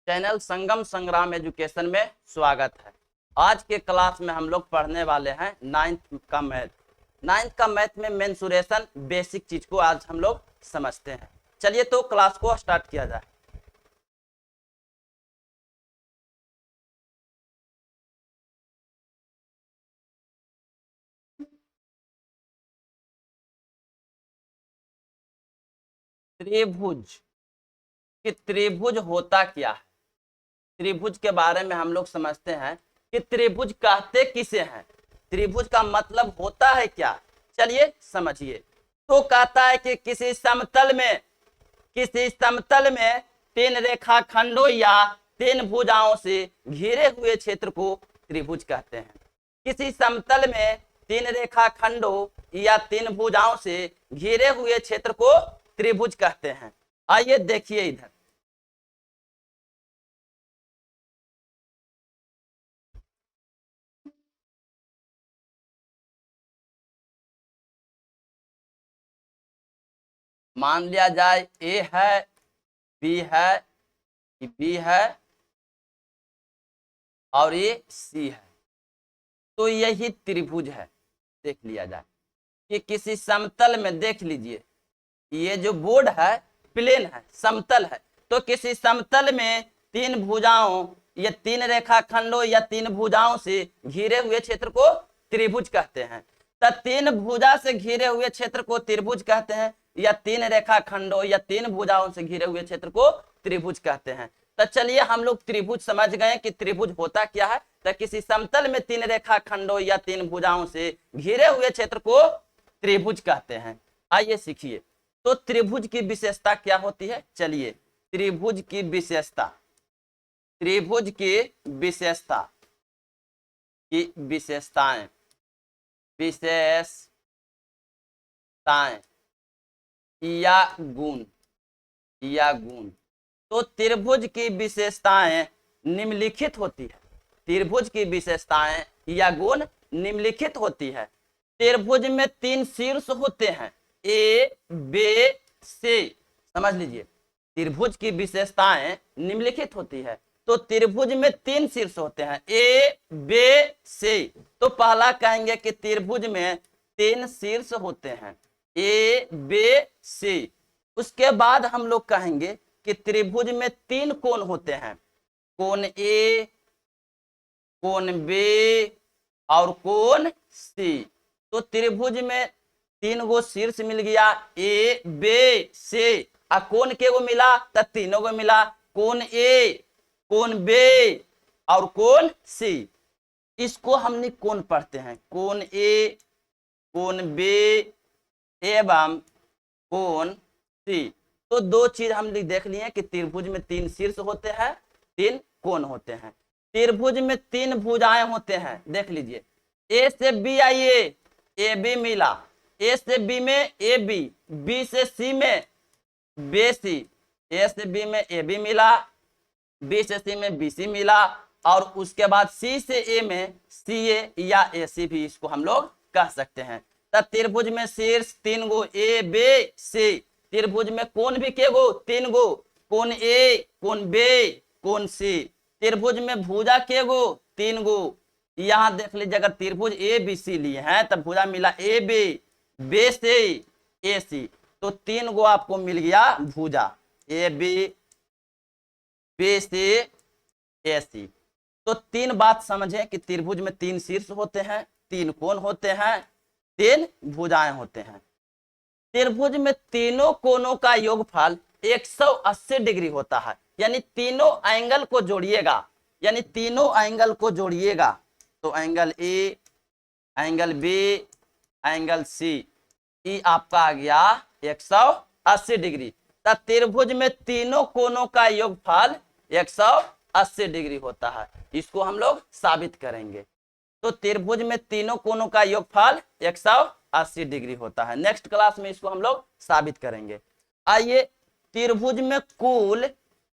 Channel संगम संग्राम education में स्वागत है। आज के क्लास में हम लोग पढ़ने वाले हैं नाइन्थ का मैथ में मेंसुरेशन बेसिक चीज को आज हम लोग समझते हैं। चलिए तो क्लास को स्टार्ट किया जाए। त्रिभुज कि त्रिभुज होता क्या है, त्रिभुज के बारे में हम लोग समझते हैं कि त्रिभुज कहते किसे हैं, त्रिभुज का मतलब होता है क्या। चलिए समझिए। तो कहता है कि किसी समतल में तीन रेखाखंडों या तीन भुजाओं से घिरे हुए क्षेत्र को त्रिभुज कहते हैं। किसी समतल में तीन रेखाखंडों या तीन भुजाओं से घिरे हुए क्षेत्र को त्रिभुज कहते हैं। आइए देखिए इधर। मान लिया जाए ए है, बी है और ये सी है, तो यही त्रिभुज है। देख लिया जाए कि किसी समतल में, देख लीजिए ये जो बोर्ड है प्लेन है, समतल है, तो किसी समतल में तीन भुजाओं या तीन रेखाखंडों या तीन भुजाओं से घिरे हुए क्षेत्र को त्रिभुज कहते हैं। तो तीन भुजा से घिरे हुए क्षेत्र को त्रिभुज कहते हैं, या तीन रेखाखंडों या तीन भुजाओं से घिरे हुए क्षेत्र को त्रिभुज कहते हैं। तो चलिए हम लोग त्रिभुज समझ गए कि त्रिभुज होता क्या है। तो किसी समतल में तीन रेखाखंडों या तीन भुजाओं से घिरे हुए क्षेत्र को त्रिभुज कहते हैं। आइए सीखिए। तो त्रिभुज की विशेषता क्या होती है। चलिए त्रिभुज की विशेषताएं या गुण तो त्रिभुज की विशेषताएं निम्नलिखित होती है। त्रिभुज की विशेषताएं या गुण निम्नलिखित होती है। त्रिभुज में तीन शीर्ष होते हैं, ए बी सी। समझ लीजिए, त्रिभुज की विशेषताएं निम्नलिखित होती है। तो त्रिभुज में तीन शीर्ष होते हैं, ए बी सी। तो पहला कहेंगे कि त्रिभुज में तीन शीर्ष होते हैं, ए बी सी। उसके बाद हम लोग कहेंगे कि त्रिभुज में तीन कोण होते हैं, कोण ए, कोण बी और कोण सी। तो त्रिभुज में तीन गो शीर्ष मिल गया, ए बी सी। और कोण के गो मिला तो तीनों को मिला, कोण ए, कोण बी और कोण सी। इसको हमने कोण पढ़ते हैं, कोण ए, कोण बी एवं कोण सी। तो दो चीज हमने देख ली है कि त्रिभुज में तीन शीर्ष होते हैं, तीन कोण होते हैं। त्रिभुज में तीन भुजाएं होते हैं, देख लीजिए। ए से बी आइए, ए बी मिला, ए से बी में ए बी, बी से सी में बी सी, ए से बी में ए बी मिला, बी से सी में बी सी मिला, और उसके बाद सी से ए में सी ए या ए सी भी इसको हम लोग कह सकते हैं। तब त्रिभुज में शीर्ष तीन गो, ए बी सी। त्रिभुज में कोण भी के गो, तीन गो, कोण ए, कोण बी, कोण सी। त्रिभुज में भुजा के गो, तीन गो। यहाँ देख लीजिए, अगर त्रिभुज ए बी सी लिए हैं तब भुजा मिला ए बी, बी सी, ए सी। तो तीन गो आपको मिल गया भुजा, ए बी, बी सी, ए सी। तो तीन बात समझे कि त्रिभुज में तीन शीर्ष होते हैं, तीन कोण होते हैं, तीन भुजाएं होते हैं। त्रिभुज में तीनों कोणों का योगफल 180 डिग्री होता है, यानी तीनों एंगल को जोड़िएगा, तो angle A, angle B, angle C, ये आपका आ गया 180 डिग्री। तब त्रिभुज में तीनों कोणों का योगफल 180 डिग्री होता है। इसको हम लोग साबित करेंगे। तो त्रिभुज में तीनों कोणों का योगफल 180 डिग्री होता है। नेक्स्ट क्लास में इसको हम लोग साबित करेंगे। आइए, त्रिभुज में कुल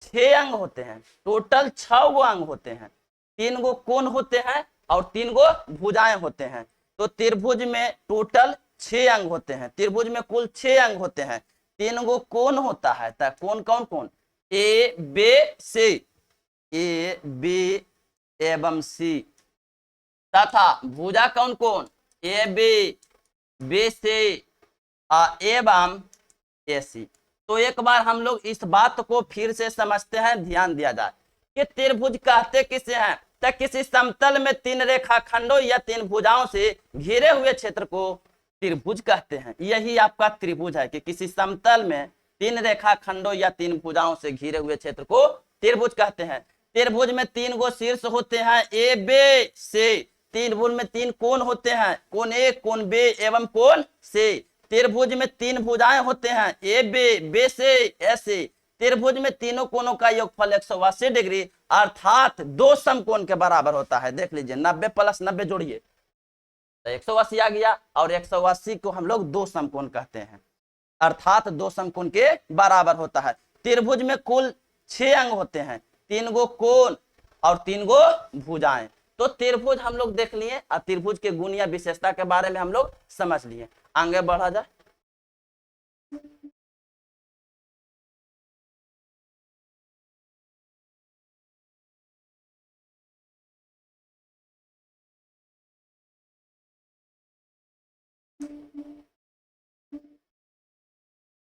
6 अंग होते हैं, टोटल 6 गो अंग होते हैं। 3 गो कोण होते हैं और 3 गो भुजाएं होते हैं। तो त्रिभुज में टोटल 6 अंग होते हैं। त्रिभुज में कुल 6 अंग होते हैं, 3 गो कोण होता है। तो कोण कौन कौन, ए बी सी। ए बी एवं सी तथा भुजा कौन कौन ए बी सी एवं ए सी। तो एक बार हम लोग इस बात को फिर से समझते हैं, ध्यान दिया जाए कि त्रिभुज कहते किसे हैं, तो किसी समतल में तीन रेखाखंडों या तीन भुजाओं से घिरे हुए क्षेत्र को त्रिभुज कहते हैं। यही आपका त्रिभुज है कि किसी समतल में तीन रेखाखंडों या तीन भुजाओं से घिरे हुए क्षेत्र को त्रिभुज कहते हैं। त्रिभुज में तीन गो शीर्ष होते हैं ए बी सी। त्रिभुज में तीन कोण होते हैं, कोण ए कोण बी एवं कोण सी। त्रिभुज में तीन भुजाएं होते हैं ए बी सी ए सी। त्रिभुज में तीनों कोणों का योगफल 180 डिग्री अर्थात दो समकोण के बराबर होता है। देख लीजिए 90 प्लस 90 जोड़िए तो 180 आ गया, और 180 को हम लोग दो समकोण कहते हैं अर्थात दो समकोण के बराबर होता है। त्रिभुज में कुल 6 अंग होते हैं, 3 गो कोण और 3 गो भुजाएं। तो त्रिभुज हम लोग देख लिए और त्रिभुज के गुण या विशेषता के बारे में हम लोग समझ लिए। आगे बढ़ा जाए।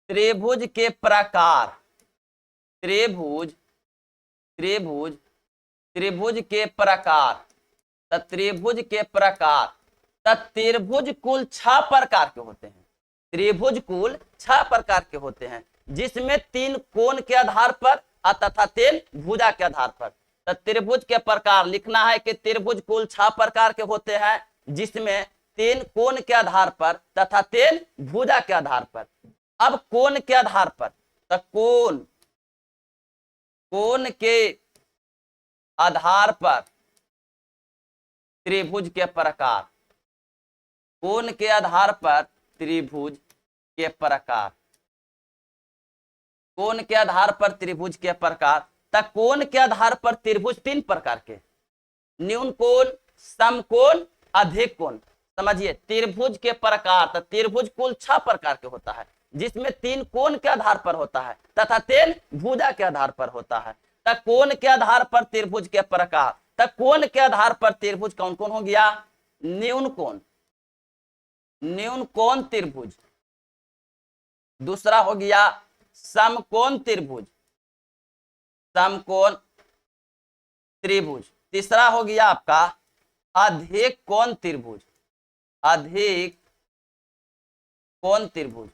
त्रिभुज के प्रकार, त्रिभुज त्रिभुज त्रिभुज के प्रकार, त्रिभुज के प्रकार त्रिभुज कुल 6 प्रकार के होते हैं। त्रिभुज कुल 6 प्रकार के होते हैं, जिसमें 3 कोण के आधार पर तथा 3 भुजा के आधार पर। तो त्रिभुज के प्रकार लिखना है कि त्रिभुज कुल 6 प्रकार के होते हैं, जिसमें 3 कोण के आधार पर तथा 3 भुजा के आधार पर। अब कोण के आधार पर, तो कोण के आधार पर त्रिभुज के प्रकार, कोण के आधार पर त्रिभुज के प्रकार, कोण के आधार पर त्रिभुज के प्रकार। तक कोण के आधार पर त्रिभुज 3 प्रकार के, न्यून कोण, समकोण, अधिक कोण। समझिए त्रिभुज के प्रकार, तो त्रिभुज कुल 6 प्रकार के होता है, जिसमें 3 कोण के आधार पर होता है तथा 3 भुजा के आधार पर होता है। तक कोण के आधार पर त्रिभुज के प्रकार, तक कोण के आधार पर त्रिभुज कौन कौन हो गया, न्यून कोण, न्यून कोण त्रिभुज। दूसरा हो गया समकोण त्रिभुज, समकोण त्रिभुज। तीसरा हो गया आपका अधिक कोण त्रिभुज, अधिक कोण त्रिभुज।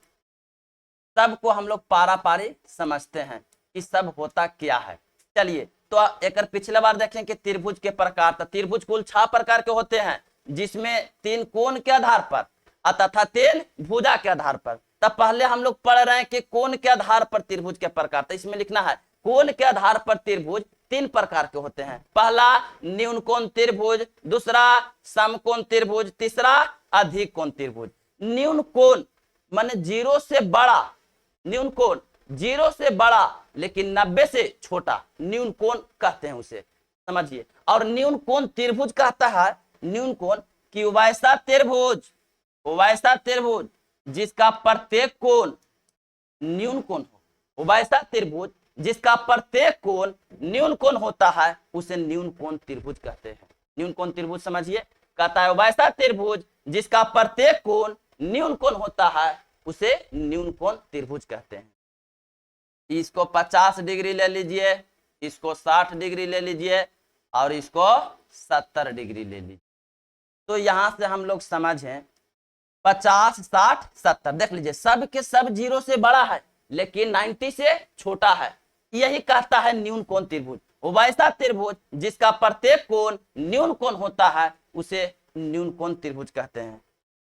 सबको हम लोग पारा पारी समझते हैं कि सब होता क्या है। चलिए तो एक पिछले बार देखें कि त्रिभुज के प्रकार, तो त्रिभुज कुल 6 प्रकार के होते हैं, जिसमें 3 कोण के आधार पर तथा 3 भुजा के आधार पर। तब पहले हम लोग पढ़ रहे हैं कि कोण के आधार पर त्रिभुज के प्रकार, तो इसमें लिखना है कोण के आधार पर त्रिभुज 3 प्रकार के होते हैं। पहला न्यून कोण त्रिभुज, दूसरा समकोण त्रिभुज, तीसरा अधिक कोण त्रिभुज। न्यून कोण माने 0 से बड़ा, न्यून कोण 0 से बड़ा लेकिन 90 से छोटा न्यून कोण कहते हैं उसे, समझिए। और न्यून कोण त्रिभुज कहता है न्यून कोण कि वैसा त्रिभुज, वैसा त्रिभुज जिसका प्रत्येक कोण न्यून कोण हो, वैसा त्रिभुज जिसका प्रत्येक कोण न्यून कोण होता है उसे न्यून कोण त्रिभुज कहते हैं। न्यून कोण त्रिभुज समझिए, कहता है वैसा त्रिभुज जिसका प्रत्येक कोण न्यून कोण होता है उसे न्यून कोण त्रिभुज कहते हैं। इसको 50 डिग्री ले लीजिए, इसको 60 डिग्री ले लीजिए और इसको 70 डिग्री ले लीजिए। तो यहां से हम लोग समझें 50, 60, 70 देख लीजिए, सब के सब 0 से बड़ा है लेकिन 90 से छोटा है, यही कहता है न्यून कोण त्रिभुज। वैसा त्रिभुज जिसका प्रत्येक कोण न्यून कोण होता है उसे न्यून कोण त्रिभुज कहते हैं।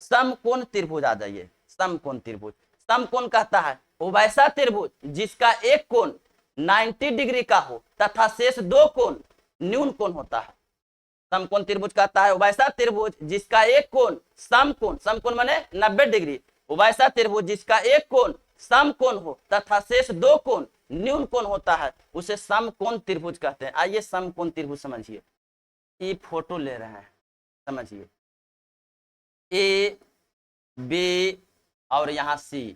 समकोण त्रिभुज आ जाइए, समकोण त्रिभुज, समकोण कहता है वैसा त्रिभुज जिसका एक कोण 90 डिग्री का हो तथा शेष 2 कोण न्यून कोण होता है। समकोण त्रिभुज कहता है वैसा त्रिभुज जिसका एक कोण समकोण, समकोण माने 90 डिग्री, वैसा त्रिभुज जिसका एक कोण समकोण हो तथा शेष 2 कोण न्यून कोण होता है उसे समकोण त्रिभुज कहते हैं। आइए समकोण त्रिभुज समझिए, ये फोटो ले रहे हैं, समझिए ए बी और यहाँ सी,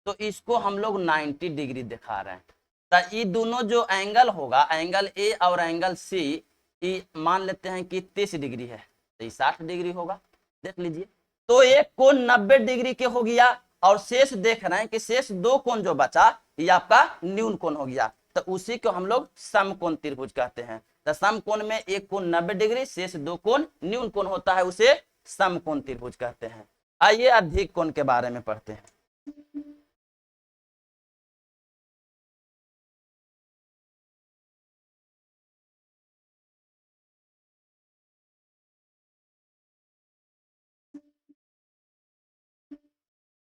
तो इसको हम लोग 90 डिग्री दिखा रहे हैं। तो ये दोनों जो एंगल होगा, एंगल ए और एंगल सी, ये मान लेते हैं कि 30 डिग्री है, तो ये 60 डिग्री होगा। देख लीजिए, तो एक कोण 90 डिग्री के हो गया, और शेष देख रहे हैं कि शेष दो कोण जो बचा ये आपका न्यून कोण हो गया, तो उसी को हम लोग समकोण त्रिभुज कहते हैं। तो समकोण में एक कोण 90 डिग्री, शेष दो कोण न्यून कोण होता है, उसे समकोण त्रिभुज कहते हैं। आइए अधिक कोण के बारे में पढ़ते हैं।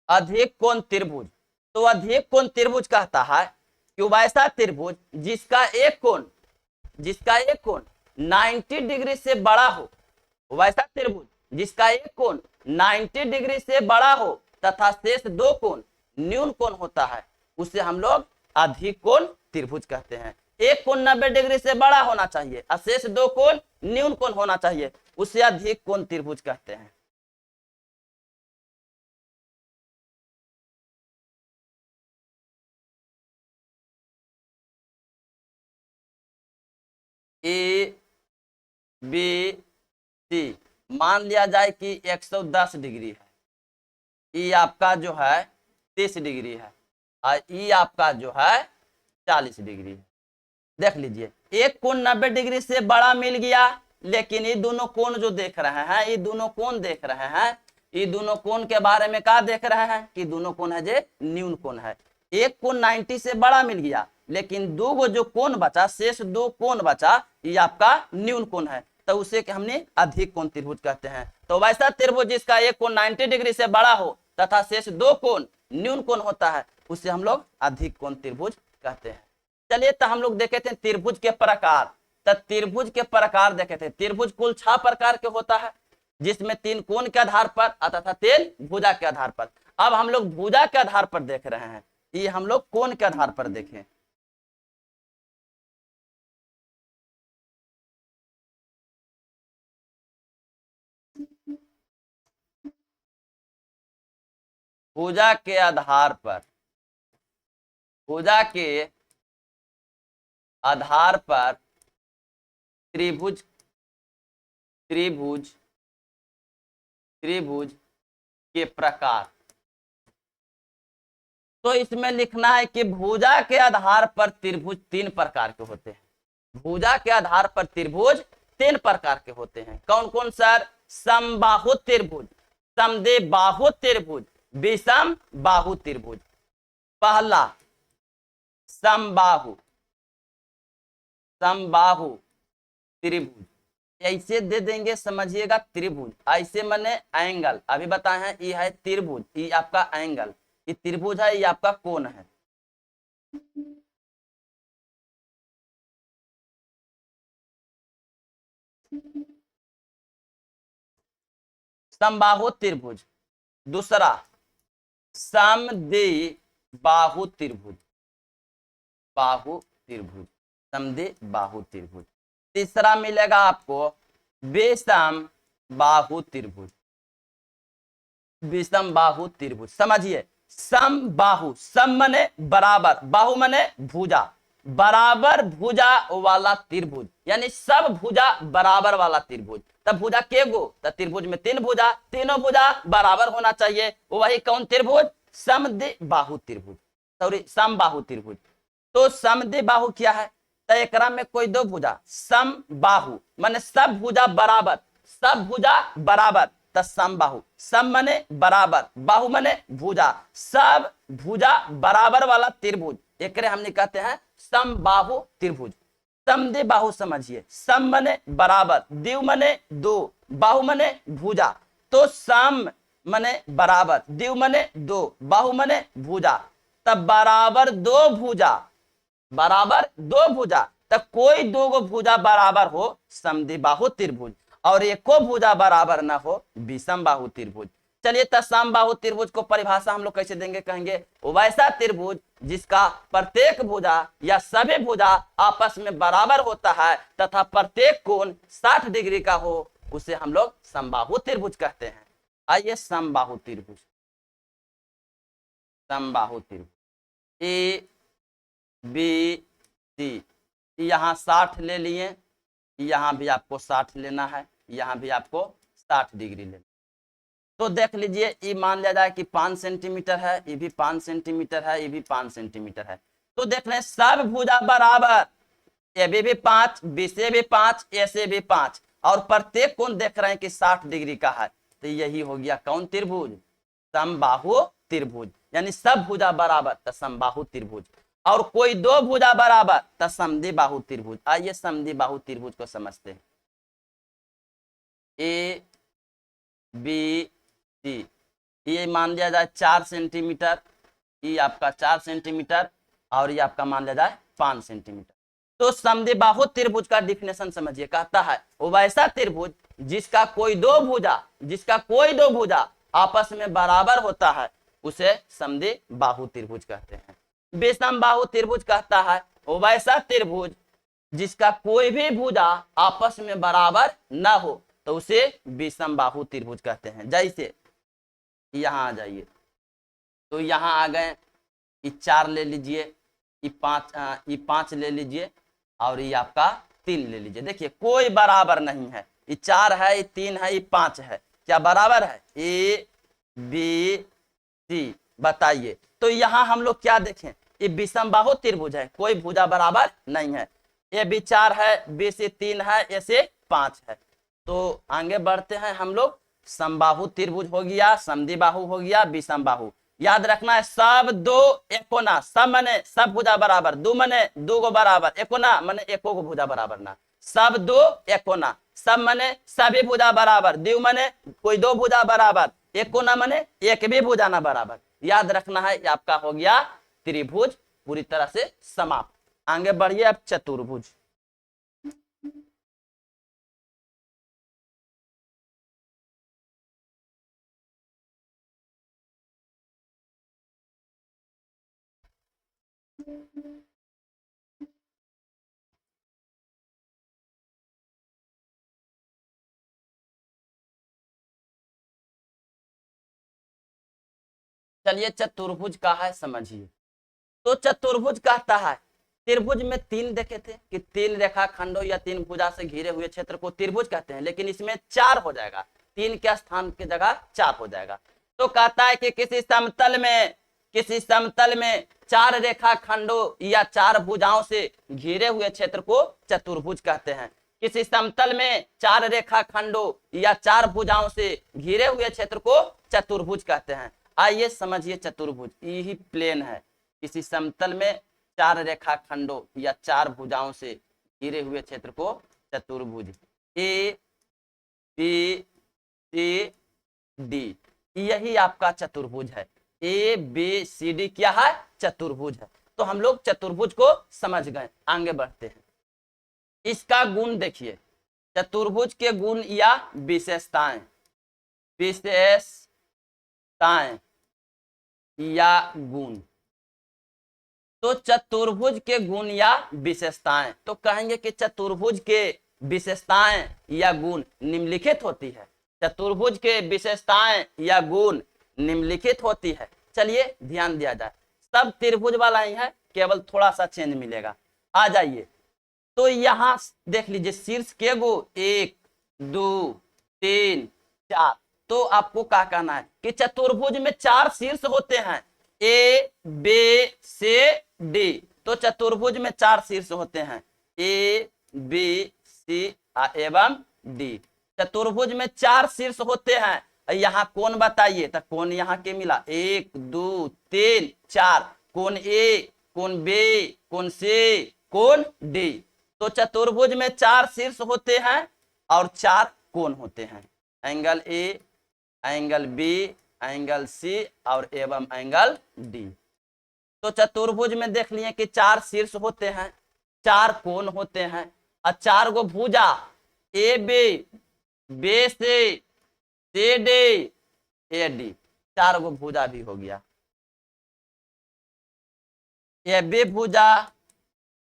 अधिक कोण त्रिभुज, तो अधिक कोण त्रिभुज कहता है कि वैसा त्रिभुज जिसका एक कोण 90 डिग्री से बड़ा हो, वैसा त्रिभुज जिसका एक कोण 90 डिग्री से बड़ा हो तथा शेष दो कोण न्यून कोण होता है, उसे हम लोग अधिक कोण त्रिभुज कहते हैं। एक कोण 90 डिग्री से बड़ा होना चाहिए और शेष दो कोण न्यून कोण होना चाहिए, उसे अधिक कोण त्रिभुज कहते हैं। ए बी सी मान लिया जाए कि 110 डिग्री है, ई आपका जो है 30 डिग्री है, और ई आपका जो है 40 डिग्री है। देख लीजिए, एक कोण 90 डिग्री से बड़ा मिल गया, लेकिन ये दोनों कोण जो देख रहे हैं, ये दोनों कोण देख रहे हैं, ये दोनों कोण के बारे में क्या देख रहे हैं कि दोनों कोण है जे न्यून कोण है। एक कोण 90 से बड़ा मिल गया, लेकिन दो गो जो कोण बचा, शेष दो कोण बचा, ये आपका न्यून कोण है, तो उसे हमने अधिक कोण त्रिभुज कहते हैं। तो वैसा त्रिभुज जिसका एक कोण 90 डिग्री से बड़ा हो तथा शेष दो कोण न्यून कोण होता है, उसे हम लोग अधिक कोण त्रिभुज कहते हैं। चलिए, तो हम लोग देखे थे त्रिभुज के प्रकार, तो त्रिभुज के प्रकार देखे थे। त्रिभुज कुल 6 प्रकार के होता है, जिसमें 3 कोण के आधार पर तथा 3 भुजा के आधार पर। अब हम लोग भुजा के आधार पर देख रहे हैं, ये हम लोग कोण के आधार पर देखें। भुजा के आधार पर, भुजा के आधार पर त्रिभुज त्रिभुज त्रिभुज के प्रकार। तो इसमें लिखना है कि भुजा के आधार पर त्रिभुज 3 प्रकार के होते हैं। भुजा के आधार पर त्रिभुज 3 प्रकार के होते हैं। कौन कौन सर? समबाहु त्रिभुज, समद्विबाहु त्रिभुज, विषम बाहु त्रिभुज। पहला समबाहु, समबाहु त्रिभुज, ऐसे दे देंगे, समझिएगा। त्रिभुज ऐसे माने एंगल, अभी बताए हैं ये है त्रिभुज, ये आपका एंगल, ये त्रिभुज है, ये आपका कोण है। समबाहु त्रिभुज। दूसरा समद्विबाहु त्रिभुज, बाहु त्रिभुज, समद्विबाहु त्रिभुज। तीसरा मिलेगा आपको विषम बाहु त्रिभुज, विषम बाहु त्रिभुज। समझिए, सम बाहु, सम मने बराबर, बाहु मने भुजा, बराबर भुजा वाला त्रिभुज, यानी सब भुजा बराबर वाला त्रिभुज। तब भुजा के गो? तब त्रिभुज में 3 भुजा, तीनों भुजा बराबर होना चाहिए, वही कौन त्रिभुज? समद्विबाहु त्रिभुज, सॉरी समबाहु त्रिभुज। तो समद्विबाहु क्या है? तो एकरा में कोई दो भुजा, सम बाहु माने सब भुजा बराबर, सब भुजा बराबर, तो समबाहु। सम मने बराबर, बाहु मने भुजा, सब भुजा बराबर वाला त्रिभुज, एकरे हमने कहते हैं समबाहु त्रिभुज। समद्विबाहु समझिए, सम मने बराबर, द्वि मने दो, बाहु मने भुजा। तो सम मने बराबर, द्वि मने दो, बाहु मने भुजा, तब बराबर दो भुजा, बराबर दो भुजा। तब कोई दो गो भुजा बराबर हो, समद्विबाहु त्रिभुज, और एको भुजा बराबर ना हो, विषम बाहु त्रिभुज। चलिए, तो समबाहु त्रिभुज को परिभाषा हम लोग कैसे देंगे? कहेंगे वैसा त्रिभुज जिसका प्रत्येक भुजा या सभी भुजा आपस में बराबर होता है तथा प्रत्येक कोण 60 डिग्री का हो, उसे हम लोग समबाहु त्रिभुज कहते हैं। आइए समबाहु त्रिभुज, समबाहु त्रिभुज, ए बी सी। यहाँ 60 ले लिए, यहाँ भी आपको 60 लेना है, यहाँ भी आपको 60 डिग्री लेना। तो देख लीजिए, ये मान लिया जाए कि 5 सेंटीमीटर है, ये भी 5 सेंटीमीटर है, ये भी 5 सेंटीमीटर है। तो देख रहे हैं सब भुजा बराबर, ए बी भी 5, बी से भी 5, ए से भी 5, और प्रत्येक कोण देख रहे हैं कि 60 डिग्री का है। तो यही हो गया कौन त्रिभुज? समबाहु त्रिभुज। यानी सब भुजा बराबर तो समबाहु त्रिभुज, और कोई दो भुजा बराबर तो समद्विबाहु त्रिभुज। आइए समद्विबाहु त्रिभुज को समझते हैं। ए बी सी, ये मान लिया जाए 4 सेंटीमीटर, ये आपका 4 सेंटीमीटर, और ये आपका मान लिया जाए 5 सेंटीमीटर। तो समद्विबाहु त्रिभुज का डिफिनेशन समझिए, कहता है वो वैसा त्रिभुज जिसका कोई दो भुजा आपस में बराबर होता है, उसे समद्विबाहु त्रिभुज कहते हैं। विषमबाहु त्रिभुज कहता है वो वैसा त्रिभुज जिसका कोई भी भुजा आपस में बराबर ना हो, तो उसे विषमबाहु त्रिभुज कहते हैं। जैसे यहाँ आ जाइए, तो यहाँ आ गए, ये 4 ले लीजिए, ये 5 ले लीजिए, और ये आपका 3 ले लीजिए। देखिए कोई बराबर नहीं है, ये 4 है, ये 3 है, ये 5 है, क्या बराबर है? ए बी सी, बताइए। तो यहाँ हम लोग क्या देखें, ये विषमबाहु त्रिभुज है, कोई भुजा बराबर नहीं है। ए बी 4 है, बी से 3 है, ए से 5 है। तो आगे बढ़ते हैं हम लोग। समबाहु त्रिभुज हो गया, समद्विबाहु हो गया, विषमबाहु। याद रखना है सब दो एकोना, सब मने सब भुजा बराबर, दो मने दो गो बराबर, एकोना मने एको गो भुजा बराबर ना, सब दो एकोना, सब मने सभी भुजा बराबर, द्वि मने कोई दो भुजा बराबर, एकोना मने एक भी भुजा ना बराबर। याद रखना है, आपका हो गया त्रिभुज पूरी तरह से समाप्त। आगे बढ़िए अब चतुर्भुज। चलिए चतुर्भुज का है समझिए। तो चतुर्भुज कहता है त्रिभुज में 3 देखे थे कि 3 रेखा खंडों या 3 भुजा से घिरे हुए क्षेत्र को त्रिभुज कहते हैं, लेकिन इसमें 4 हो जाएगा, 3 के स्थान की जगह 4 हो जाएगा। तो कहता है कि किसी समतल में 4 रेखा खंडों या 4 भुजाओं से घिरे हुए क्षेत्र को चतुर्भुज कहते हैं। किसी समतल में 4 रेखा खंडों या 4 भुजाओं से घिरे हुए क्षेत्र को चतुर्भुज कहते हैं। आइए समझिए चतुर्भुज, यही प्लेन है, किसी समतल में 4 रेखा खंडों या 4 भुजाओं से घिरे हुए क्षेत्र को चतुर्भुज। ए बी सी डी, यही आपका चतुर्भुज है। ए बी सी डी क्या है? चतुर्भुज है। तो हम लोग चतुर्भुज को समझ गए, आगे बढ़ते हैं। इसका गुण देखिए, चतुर्भुज के गुण या विशेषताएं या गुण। तो चतुर्भुज के गुण या विशेषताएं, तो कहेंगे कि चतुर्भुज के विशेषताएं या गुण निम्नलिखित होती है। चतुर्भुज के विशेषताएं या गुण निम्नलिखित होती है। चलिए ध्यान दिया जाए, सब त्रिभुज वाला ही है, केवल थोड़ा सा चेंज मिलेगा। आ जाइए, तो यहां देख लीजिए शीर्ष के गो 1 2 3 4। तो आपको क्या कहना है कि चतुर्भुज में 4 शीर्ष होते हैं, ए बी सी डी। तो चतुर्भुज में 4 शीर्ष होते हैं, ए बी सी एवं डी। चतुर्भुज में 4 शीर्ष होते हैं। यहाँ कोण बताइए, तो कोण यहाँ के मिला 1 2 3 4, कोण ए, कोण बी, कोण सी, कोण डी। तो चतुर्भुज में 4 शीर्ष होते हैं और 4 कोण होते हैं, angle A, angle B, angle C और एवं एंगल डी। तो चतुर्भुज में देख लिए कि 4 शीर्ष होते हैं, 4 कोण होते हैं और 4 गो भुजा, A B, B C, C D, A D, 4 गो भुजा भी हो गया। ए बी भुजा,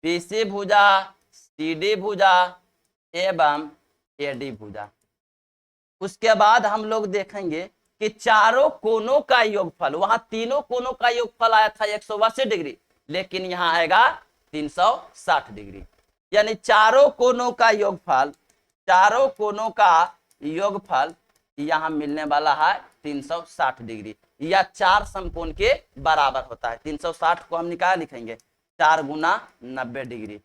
बी सी भुजा, सी डी भुजा एवं ए डी भुजा। उसके बाद हम लोग देखेंगे कि चारों कोनों का योगफल, वहां तीनों कोनों का योगफल आया था 180 डिग्री, लेकिन यहाँ आएगा 360 डिग्री। यानी चारों कोनों का योगफल, चारों कोनों का योगफल यहाँ मिलने वाला है 360 डिग्री, या 4 समकोण के बराबर होता है। 360 को हम निकाल लिखेंगे 4 गुना 90 डिग्री।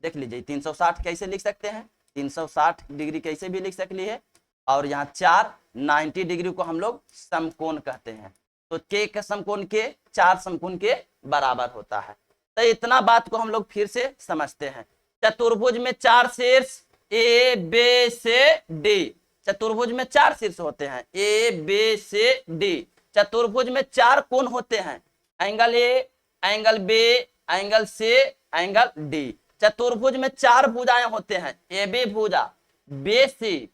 देख लीजिए 360 कैसे लिख सकते हैं, 360 डिग्री कैसे भी लिख सकली है। और यहाँ 4 90 डिग्री को हम लोग समकोण कहते हैं। तो के समकोण के 4 समकोण के बराबर होता है। तो इतना बात को हम लोग फिर से समझते हैं। चतुर्भुज में 4 शीर्ष ए बी से डी, चतुर्भुज में 4 शीर्ष होते हैं ए बी से डी। चतुर्भुज में 4 कोण होते हैं, angle A, angle B, angle C, angle D. चतुर्भुज में 4 भुजाएं होते हैं, ए बी भुजा, B C,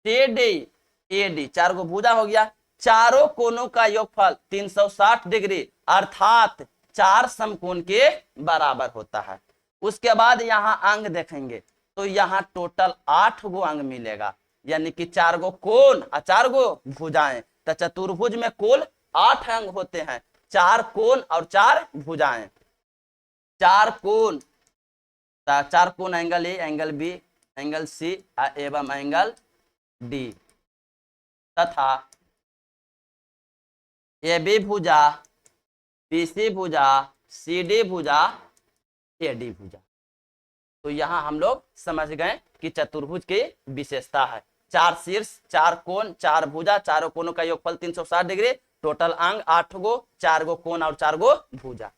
C D, A D, 4 गो भुजा हो गया। चारों कोनों का योगफल 360 डिग्री अर्थात 4 समकोण के बराबर होता है। उसके बाद यहाँ अंग देखेंगे तो यहाँ टोटल 8 गो अंग मिलेगा, यानी कि 4 गो कोण और 4 गो भुजाएं। तो चतुर्भुज में कुल 8 अंग होते हैं, 4 कोण और 4 भुजाएं। 4 कोण, 4 कोण angle A, angle B, angle C एवं एंगल डी, तथा ए बी भुजा, बी सी भुजा, सी डी भुजा, ए डी भुजा। तो यहाँ हम लोग समझ गए कि चतुर्भुज की विशेषता है 4 शीर्ष, 4 कोण, 4 भुजा, चारों कोणों का योगफल 360 डिग्री, टोटल अंग 8 गो, 4 गो कोण और 4 गो भुजा।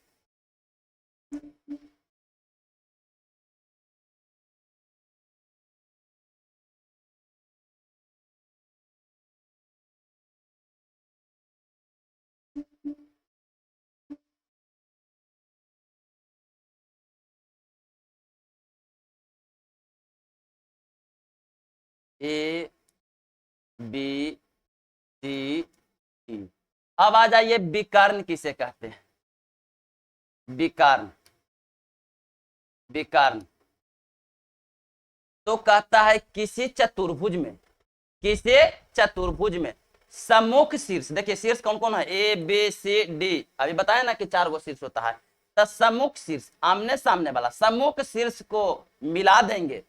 ए बी सी ई। अब आ जाइए विकर्ण किसे कहते हैं। विकर्ण, विकर्ण तो कहता है किसी चतुर्भुज में, किसी चतुर्भुज में सम्मुख शीर्ष, देखिए शीर्ष कौन कौन है, ए बी सी डी, अभी बताया ना कि 4 गो शीर्ष होता है। तो सम्मुख शीर्ष आमने सामने वाला, सम्मुख शीर्ष को मिला देंगे,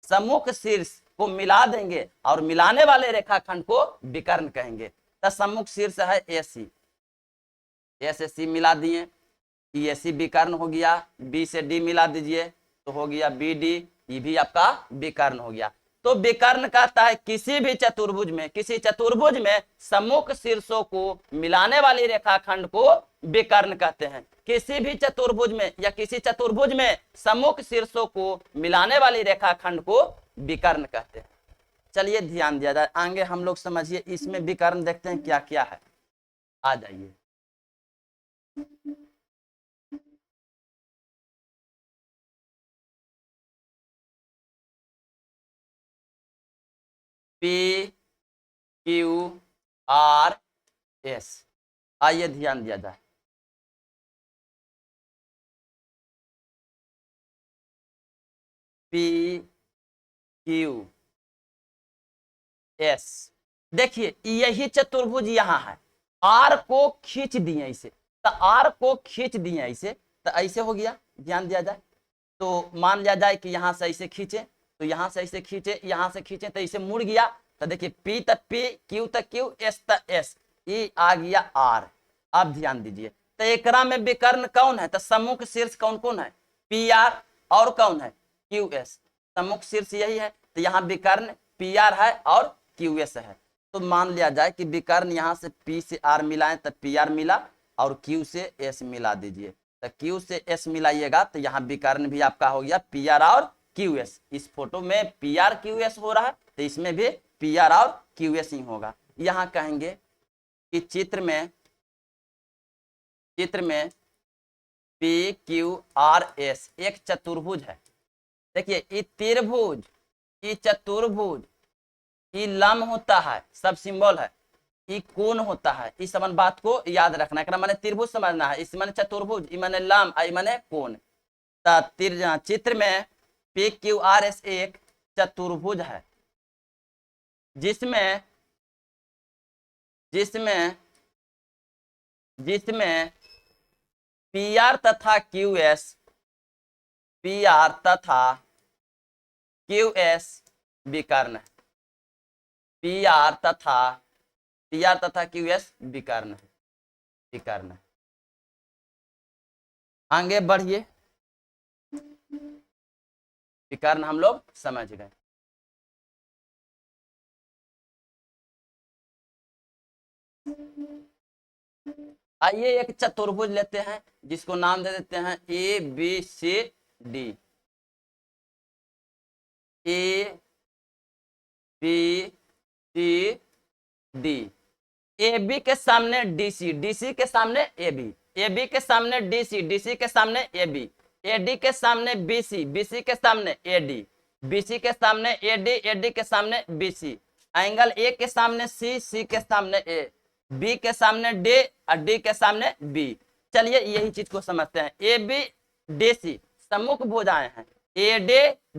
सम्मुख शीर्ष को मिला देंगे और मिलाने वाले रेखाखंड को विकर्ण कहेंगे। तो सम्मुख शीर्ष है ए सी, ए से सी मिला दिए, ए सी विकर्ण हो गया। बी से डी मिला दीजिए तो हो गया बी डी, ये भी आपका विकर्ण हो गया। तो विकर्ण कहता है किसी भी चतुर्भुज में, किसी चतुर्भुज में सम्मुख शीर्षों को मिलाने वाली रेखाखंड को विकर्ण कहते हैं। किसी भी चतुर्भुज में या किसी चतुर्भुज में सम्मुख शीर्षों को मिलाने वाली रेखाखंड को विकर्ण कहते हैं। चलिए ध्यान दिया जाए, आगे हम लोग समझिए इसमें विकर्ण देखते हैं क्या क्या है। आ जाइए पी क्यू आर एस, आइए ध्यान दिया जाए। पी क्यू एस, देखिए यही चतुर्भुज यहाँ है, आर को खींच दिए इसे, तो आर को खींच दिए इसे, तो ऐसे हो गया। ध्यान दिया जाए तो मान लिया जाए कि यहाँ से ऐसे खींचे, तो यहाँ से ऐसे खींचे, यहाँ से खींचे तो इसे मुड़ गया। तो देखिए पी तक पी, क्यू तक क्यू, एस तक एस, ई आ गया आर। अब ध्यान दीजिए तो एकरा में विकर्ण कौन है, तो सम्मुख शीर्ष कौन कौन है, पी आर, और कौन है, क्यू एस। सम्मुख शीर्ष यही है, तो यहाँ विकर्ण पी आर है और क्यू एस है। तो मान लिया जाए कि विकर्ण यहाँ से पी से आर मिलाएं तो पी आर मिला, और क्यू से एस मिला दीजिए। तो क्यू से एस मिलाइएगा तो यहाँ विकर्ण भी आपका हो गया पी आर और क्यू एस। इस फोटो में पी आर क्यू एस हो रहा है, तो इसमें भी पी आर और क्यू एस ही होगा। यहाँ कहेंगे कि चित्र में पी क्यू आर एस एक चतुर्भुज है। देखिए ये त्रिभुज, ये चतुर्भुज, ये लंब होता है, सब सिंबल है, ये कोण होता है। इस सब बात को याद रखना है, माने त्रिभुज समझना है, इस माने चतुर्भुज, ई माने लंब, आई माने कोण। चित्र में पी क्यू आर एस एक चतुर्भुज है, जिसमें PR तथा QS, PR तथा QS विकर्ण है। PR तथा QS विकर्ण है, विकर्ण है। आगे बढ़िए, विकर्ण हम लोग समझ गए। आइए एक चतुर्भुज लेते हैं जिसको नाम दे देते हैं ABCD। ABCD। AB के सामने DC, DC के सामने AB, AB के सामने DC, DC के सामने AB, AD के सामने BC, BC के सामने AD, BC के सामने AD, AD के सामने BC, एंगल A के सामने C, C के सामने A, B के सामने D और D के सामने B। चलिए यही चीज को समझते हैं। AB DC सम्मुख भुजाएं हैं, AD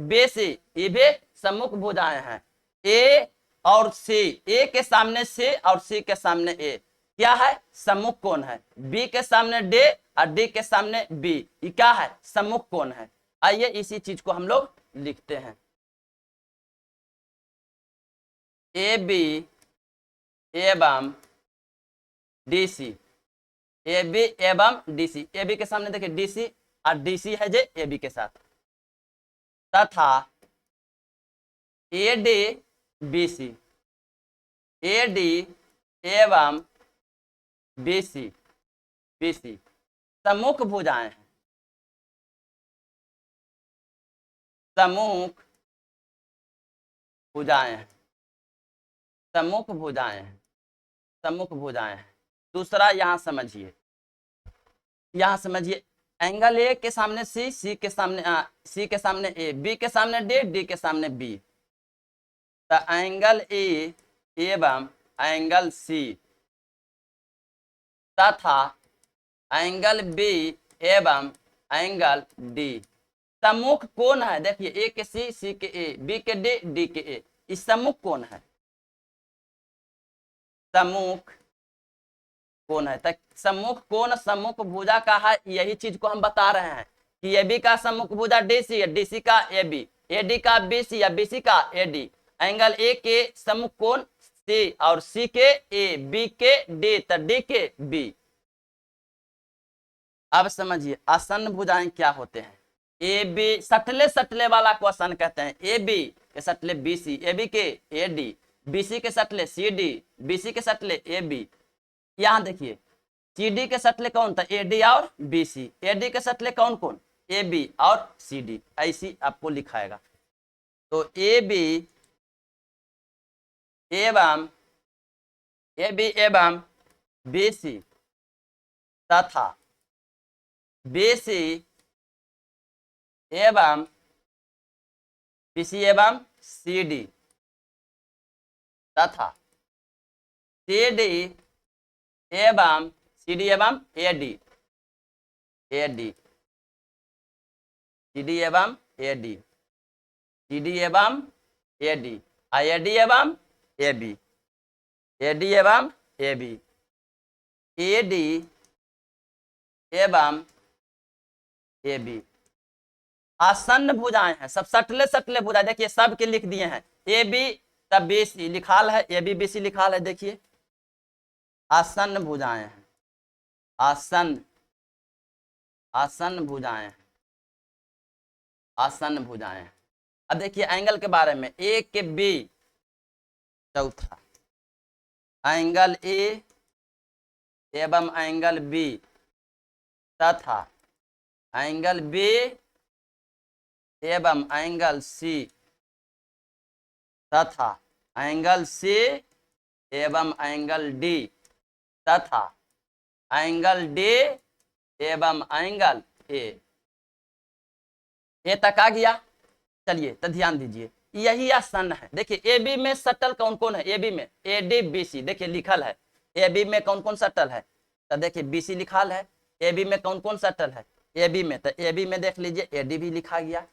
BC ये भी सम्मुख भुजाएं हैं। A और C, A के सामने C और C के सामने A क्या है? सम्मुख कोण है। B के सामने D और D के सामने B ये क्या है? सम्मुख कोण है। आइए इसी चीज को हम लोग लिखते हैं। AB एवं DC, AB एवं DC, AB के सामने देखिए DC और DC है जे AB के साथ, तथा AD BC, AD एवं BC, BC सम्मुख भुजाएं हैं, सम्मुख भुजाएं हैं, सम्मुख भुजाएं हैं, सम्मुख भुजाएं हैं। दूसरा यहां समझिए, यहां समझिए एंगल A के सामने C, C के सामने C के सामने A, B के सामने D, D के सामने B, तो एंगल A एवं एंगल C तथा एंगल B एवं एंगल D सम्मुख कोण है। देखिए A के C, C के A, B के D, D के A, इस सम्मुख कोण है, सम्मुख कोण है। सम्मुख कोण सम्मुख भुजा का है, यही चीज को हम बता रहे हैं कि AB का सम्मुख भुजा DC है, DC का AB, AD का BC या BC का AD, एंगल A के सम्मुख कोण C और C के A, B के D तो D के B। अब समझिए आसन्न भुजाएं क्या होते हैं। AB सटले सटले वाला को आसन्न कहते हैं। AB के सटले BC, AB के AD, BC के सटले CD, BC के सटले AB। यहां देखिए CD के सटले कौन था? AD और BC, AD के सटले कौन कौन? AB और CD, ऐसी आपको लिखाएगा। तो AB एवं BC तथा BC एवं BC एवं CD तथा CD एवं CD एवं AD, AD CD एवं AD, CD एवं AD, AD एवं AB, AD एवं AB, AD एवं AB आसन्न भुजाएं हैं, सब सटले सटले भुजा। देखिए सब के लिख दिए हैं, AB तब BC लिखाल है, AB BC लिखाल है। देखिए आसन्न भुजाएं हैं, आसन्न, आसन्न भुजाएं हैं, आसन्न भुजाएं हैं। अब देखिए एंगल के बारे में, A के B चौथा, एंगल A एवं एंगल B तथा एंगल B एवं एंगल C तथा एंगल C एवं एंगल D तथा एंगल D एवं एंगल A। ये तक आ गया। चलिए तो ध्यान दीजिए, यही आसन्न है। देखिए AB में सटल कौन कौन है? AB में AD BC देखिए लिखल है। AB में कौन कौन सटल है? तो देखिए BC लिखल है। AB में कौन कौन सटल है? AB में, तो AB में देख लीजिए AD भी लिखा गया।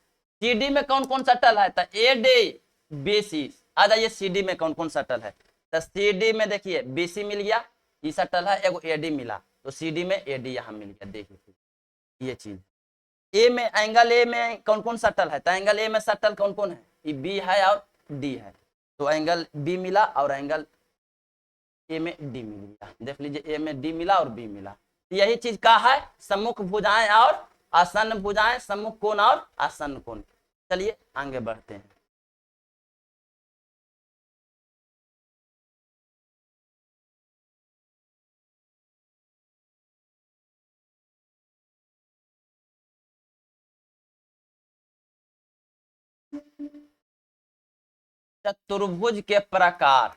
CD में कौन कौन सटल है? तो AD BC। आ जाइए CD में कौन कौन सटल है? तो CD में देखिए BC मिल गया, ये सटल है, एगो AD मिला, तो CD में AD यहाँ मिल गया। देखिए ये चीज ए में, एंगल ए में कौन कौन सटल है, तो एंगल ए में सटल कौन कौन है, ये बी है और डी है, तो एंगल बी मिला और एंगल ए में डी मिल गया। देख लीजिए ए में डी मिला और बी मिला। यही चीज का है सम्मुख भुजाएं और आसन्न भुजाएं, सम्मुख कोण और आसन्न कोण। चलिए आगे बढ़ते हैं। चतुर्भुज के प्रकार,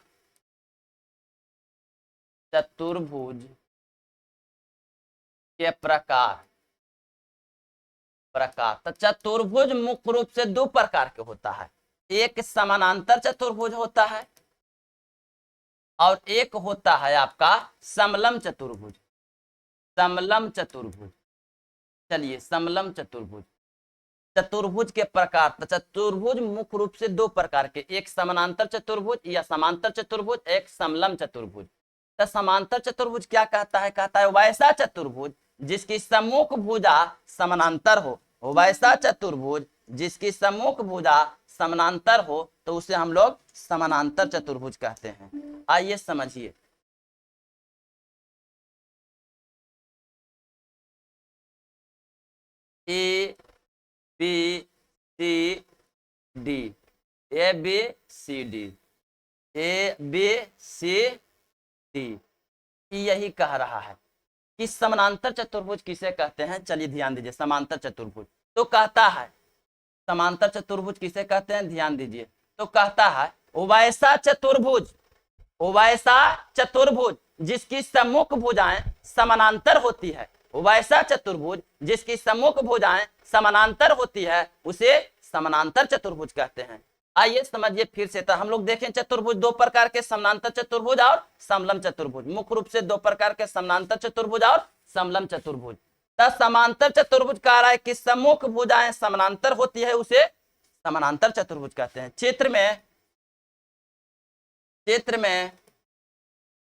चतुर्भुज के प्रकार, तो चतुर्भुज मुख्य रूप से दो प्रकार के होता है, एक समानांतर चतुर्भुज होता है और एक होता है आपका समलम चतुर्भुज। समलम चतुर्भुज, चलिए समलम चतुर्भुज, चतुर्भुज के प्रकार, तो चतुर्भुज मुख्य रूप से दो प्रकार के, एक समानांतर चतुर्भुज या समांतर चतुर्भुज, एक समलम चतुर्भुज। तो समांतर चतुर्भुज क्या कहता है, कहता है वैसा चतुर्भुज जिसकी सम्मुख भुजा समानांतर हो, वैसा चतुर्भुज जिसकी सम्मुख भुजा समानांतर हो तो उसे हम लोग समानांतर चतुर्भुज कहते हैं। आइए समझिए। A B C D, A B C D, A B C D, यही कह रहा है कि समानांतर चतुर्भुज किसे कहते हैं। चलिए ध्यान दीजिए, समांतर चतुर्भुज तो कहता है, समांतर चतुर्भुज किसे कहते हैं, ध्यान दीजिए, तो कहता है वैसा चतुर्भुज, वैसा चतुर्भुज जिसकी सम्मुख भुजाएं समानांतर होती है, वैसा चतुर्भुज जिसकी सम्मुख भुजाएं समानांतर होती है उसे समानांतर चतुर्भुज कहते हैं। आइए समझिए फिर से, तो हम लोग देखें चतुर्भुज दो प्रकार के, समानांतर चतुर्भुज और समलम चतुर्भुज। मुख्य रूप से दो प्रकार के, समानांतर चतुर्भुज और समलम चतुर्भुज। तो समांतर चतुर्भुज कह रहा है कि सम्मुख भुजाएं समानांतर होती है उसे समानांतर चतुर्भुज कहते हैं। चित्र में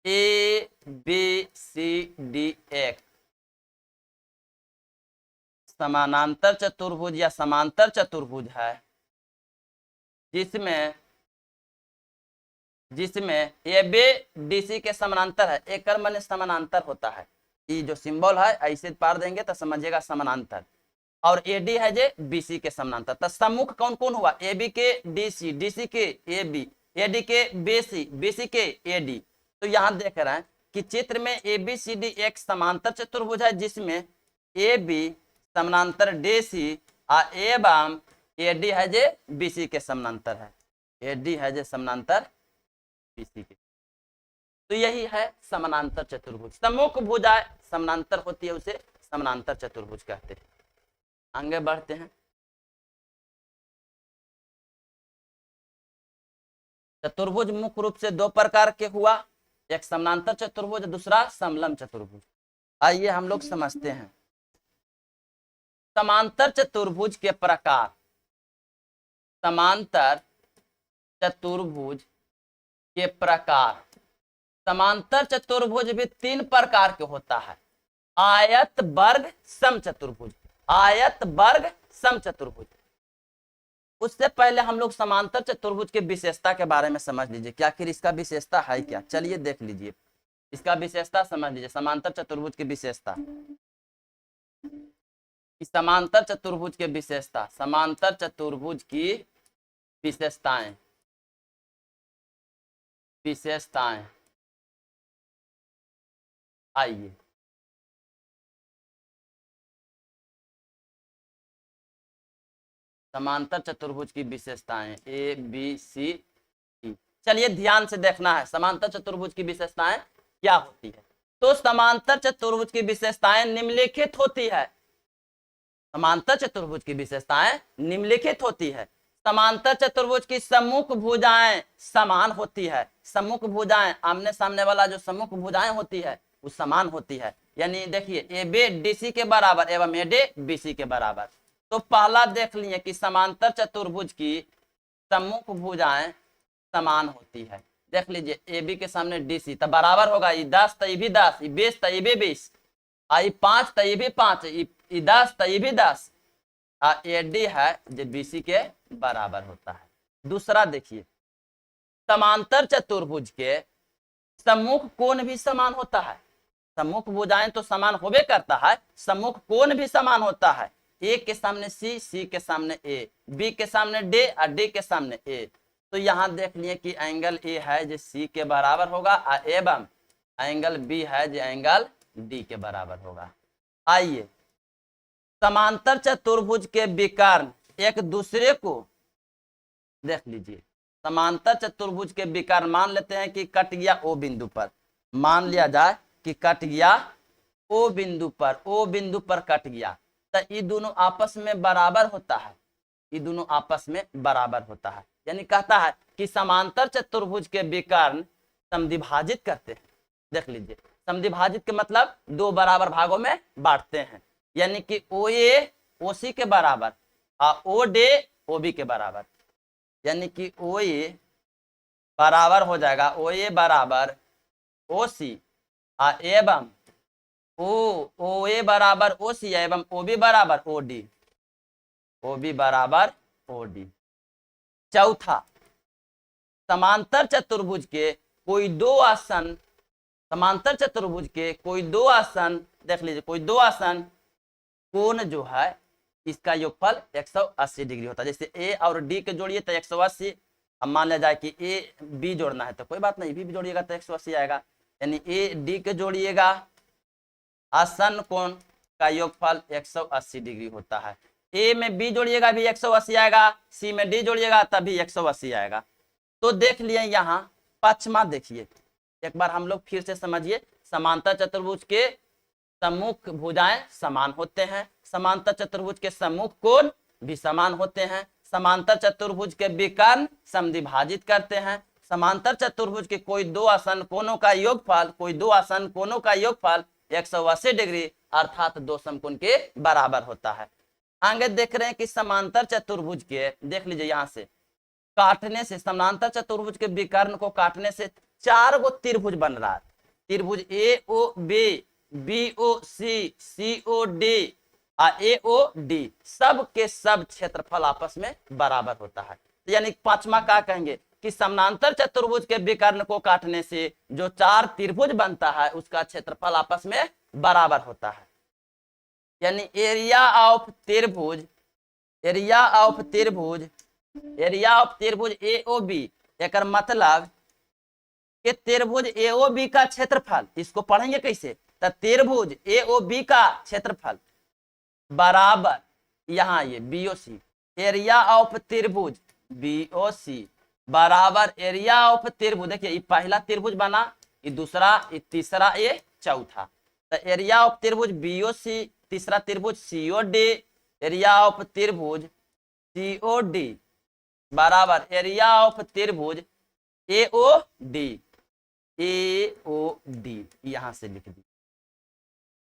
ए बी सी डी एक समानांतर चतुर्भुज या समांतर चतुर्भुज है, जिसमें ए बी डी सी के समानांतर है, एक माने समानांतर होता है, ये जो सिंबल है ऐसे पार देंगे तो समझिएगा समानांतर, और ए डी है जे बी सी के समानांतर। तो सम्मुख कौन कौन हुआ, ए बी के डी सी, डी सी के ए बी, ए डी के बी सी, बी सी के ए डी। तो यहाँ देख रहे हैं कि चित्र में ए बी सी डी एक समांतर चतुर्भुज है जिसमें ए बी समानांतर डी सी एवं ए डी है जे बी सी के समानांतर है, ए डी है जे समानांतर बी सी के। तो यही है समानांतर चतुर्भुज, सम्मुख भुजाएं समानांतर होती है उसे समानांतर चतुर्भुज कहते हैं। आगे बढ़ते हैं। चतुर्भुज मुख्य रूप से दो प्रकार के हुआ, एक समानांतर चतुर्भुज, दूसरा समलम चतुर्भुज। आइए हम लोग समझते हैं समांतर चतुर्भुज के प्रकार। समांतर चतुर्भुज के प्रकार, समांतर चतुर्भुज भी तीन प्रकार के होता है, आयत वर्ग सम चतुर्भुज, आयत वर्ग सम चतुर्भुज। उससे पहले हम लोग समांतर चतुर्भुज के विशेषता के बारे में समझ लीजिए कि आखिर इसका विशेषता है क्या। चलिए देख लीजिए, इसका विशेषता समझ लीजिए, समांतर चतुर्भुज की विशेषता, समांतर चतुर्भुज के विशेषता, समांतर चतुर्भुज की विशेषताएं, विशेषताएं। आइए समांतर चतुर्भुज की विशेषताएं ए बी सी डी। चलिए ध्यान से देखना है समांतर चतुर्भुज की विशेषताएं क्या होती है। तो समांतर चतुर्भुज की विशेषताएं निम्नलिखित होती है, समांतर चतुर्भुज की विशेषताएं निम्नलिखित होती है। समांतर चतुर्भुज की सम्मुख भुजाएं समान होती है, सम्मुख भुजाएं आमने सामने वाला जो सम्मुख भुजाएं होती है वो समान होती है, यानी देखिए ए बी डी सी के बराबर एवं ए डी बी सी के बराबर। तो पहला देख लिए कि समांतर चतुर्भुज की सम्मुख भुजाएं समान होती है। देख लीजिए ए बी के सामने डी सी तो बराबर होगा, ये 10 तो ये भी 10, ये 20 तो ये भी 20, आई 5 तो ये भी 5, ई 10 तो ये भी 10। AD है जो BC के बराबर होता है। दूसरा देखिए, समांतर चतुर्भुज के सम्मुख कोण भी समान होता है। सम्मुख भुजाएं तो समान होबे करता है, सम्मुख कोण भी समान होता है। ए के सामने सी, सी के सामने ए, बी के सामने डी और डी के सामने ए। तो यहां देख लिए कि एंगल ए है जो सी के बराबर होगा एवं एंगल बी है जो एंगल डी के बराबर होगा। आइए, समांतर चतुर्भुज के विकर्ण एक दूसरे को देख लीजिए। समांतर चतुर्भुज के विकर्ण मान लेते हैं कि कट गया ओ बिंदु पर, मान लिया जाए कि कट गया ओ बिंदु पर, ओ बिंदु पर कट गया, तो ये दोनों आपस में बराबर होता है, ये दोनों आपस में बराबर होता है। यानी कहता है कि समांतर चतुर्भुज के विकर्ण समद्विभाजित करते हैं। देख लीजिए, समद्विभाजित के मतलब दो बराबर भागों में बांटते हैं। यानी कि ओ ए ओ सी के बराबर और ओ डे ओ बी के बराबर। यानी कि ओ ए बराबर हो जाएगा ओ ए बराबर ओ सी एवं ओ ए बराबर ओ सी एवं ओ बी बराबर ओ डी, ओ बी बराबर ओ डी। चौथा, समांतर चतुर्भुज के कोई दो आसन, समांतर चतुर्भुज के कोई दो आसन, देख लीजिए कोई दो आसन कोण जो है इसका योगफल 180 डिग्री होता है। जैसे ए और डी के जोड़िए तो 180। अब मान लिया जाए कि ए बी जोड़ना है तो कोई बात नहीं, बी भी जोड़िएगा तो 180 आएगा। यानी ए डी के जोड़िएगा, आसन कोण का योगफल 180 डिग्री होता है। ए में बी जोड़िएगा भी 180 आएगा, सी में डी जोड़िएगा तभी 180 आएगा। तो देख लिए यहाँ पांचवा देखिए, एक बार हम लोग फिर से समझिए। समांतर चतुर्भुज के सम्मुख भुजाएं समान होते हैं, समांतर चतुर्भुज के सम्मुख कोण भी समान होते हैं, समांतर चतुर्भुज के विकर्ण समद्विभाजित करते हैं, समांतर चतुर्भुज के कोई दो आसन कोणों का योगफल, कोई दो आसन कोणों का योगफल 180 डिग्री अर्थात दो समकोण के बराबर होता है। आगे देख रहे हैं कि समांतर चतुर्भुज के, देख लीजिए यहां से काटने से, समांतर चतुर्भुज के विकर्ण को काटने से 4 गो त्रिभुज बन रहा है। त्रिभुज A O B, B O C, C O D A O D, सब के सब क्षेत्रफल आपस में बराबर होता है। तो यानी पांचवा क्या कहेंगे कि समांतर चतुर्भुज के विकर्ण को काटने से जो 4 त्रिभुज बनता है उसका क्षेत्रफल आपस में बराबर होता है। यानी एरिया ऑफ त्रिभुज, एरिया ऑफ त्रिभुज, एरिया ऑफ त्रिभुज ए ओ बी, एक मतलब कि त्रिभुज ए ओ बी का क्षेत्रफल, इसको पढ़ेंगे कैसे, तो त्रिभुज ए ओ बी का क्षेत्रफल बराबर यहाँ ये बीओसी, एरिया ऑफ त्रिभुज बीओसी बराबर एरिया ऑफ त्रिभुज। देखिए ये पहला त्रिभुज बना, ये दूसरा, ये तीसरा, ये चौथा। तो एरिया ऑफ त्रिभुज बीओसी, तीसरा त्रिभुज सीओडी, एरिया ऑफ त्रिभुज सीओडी बराबर एरिया ऑफ त्रिभुज एओडी, एओडी यहां से लिख दी।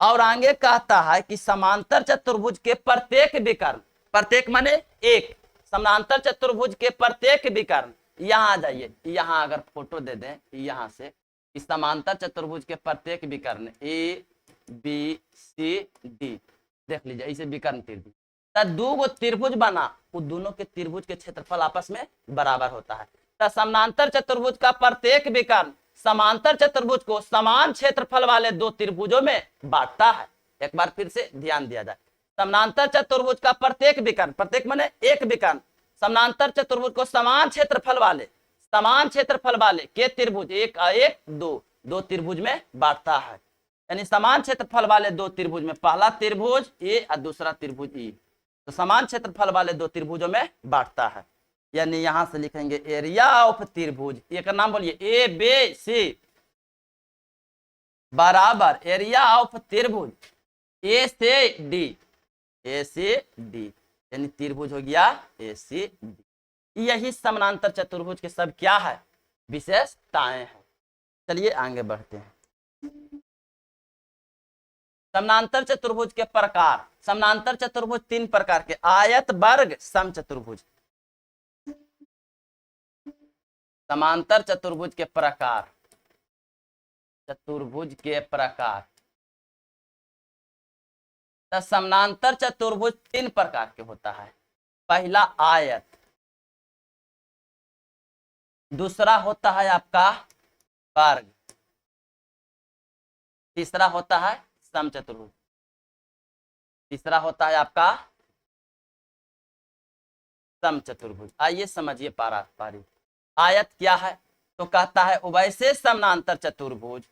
और आगे कहता है कि समांतर चतुर्भुज के प्रत्येक विकर्ण, प्रत्येक माने एक, समांतर चतुर्भुज के प्रत्येक विकर्ण, यहां आ जाइए, यहां अगर फोटो दे दें यहां से, इस समांतर चतुर्भुज के प्रत्येक विकर्ण ए बी सी डी, देख लीजिए इसे विकर्ण त्रिभुज, तो दो गो त्रिभुज बना, वो दोनों के त्रिभुज के क्षेत्रफल आपस में बराबर होता है। तो समांतर चतुर्भुज का प्रत्येक विकर्ण समांतर चतुर्भुज को समान क्षेत्रफल वाले दो त्रिभुजों में बांटता है। एक बार फिर से ध्यान दिया जाए, समांतर चतुर्भुज का प्रत्येक विकर्ण, प्रत्येक माने एक विकर्ण, समांतर चतुर्भुज को समान क्षेत्रफल वाले, समान क्षेत्रफल वाले के त्रिभुज, एक एक दो, दो त्रिभुज में बांटता है। यानी समान क्षेत्रफल वाले दो त्रिभुज में पहला त्रिभुज ए और दूसरा त्रिभुज ई, तो समान क्षेत्रफल वाले दो त्रिभुजों में बांटता है। यानी यहां से लिखेंगे एरिया ऑफ त्रिभुज, एक नाम बोलिए ए बी सी बराबर एरिया ऑफ त्रिभुज ए से डी, ए से डी, यानी त्रिभुज हो गया ए से डी। यही समानांतर चतुर्भुज के सब क्या है, विशेषताएं हैं। चलिए आगे बढ़ते हैं। समानांतर चतुर्भुज के प्रकार, समानांतर चतुर्भुज 3 प्रकार के, आयत वर्ग समचतुर्भुज। समांतर चतुर्भुज के प्रकार, चतुर्भुज के प्रकार, तो समानांतर चतुर्भुज 3 प्रकार के होता है। पहला आयत, दूसरा होता है आपका वर्ग, तीसरा होता है समचतुर्भुज, तीसरा होता है आपका समचतुर्भुज। आइए समझिए पारस्परिक। आयत क्या है? तो कहता है उभयसे समानांतर चतुर्भुज।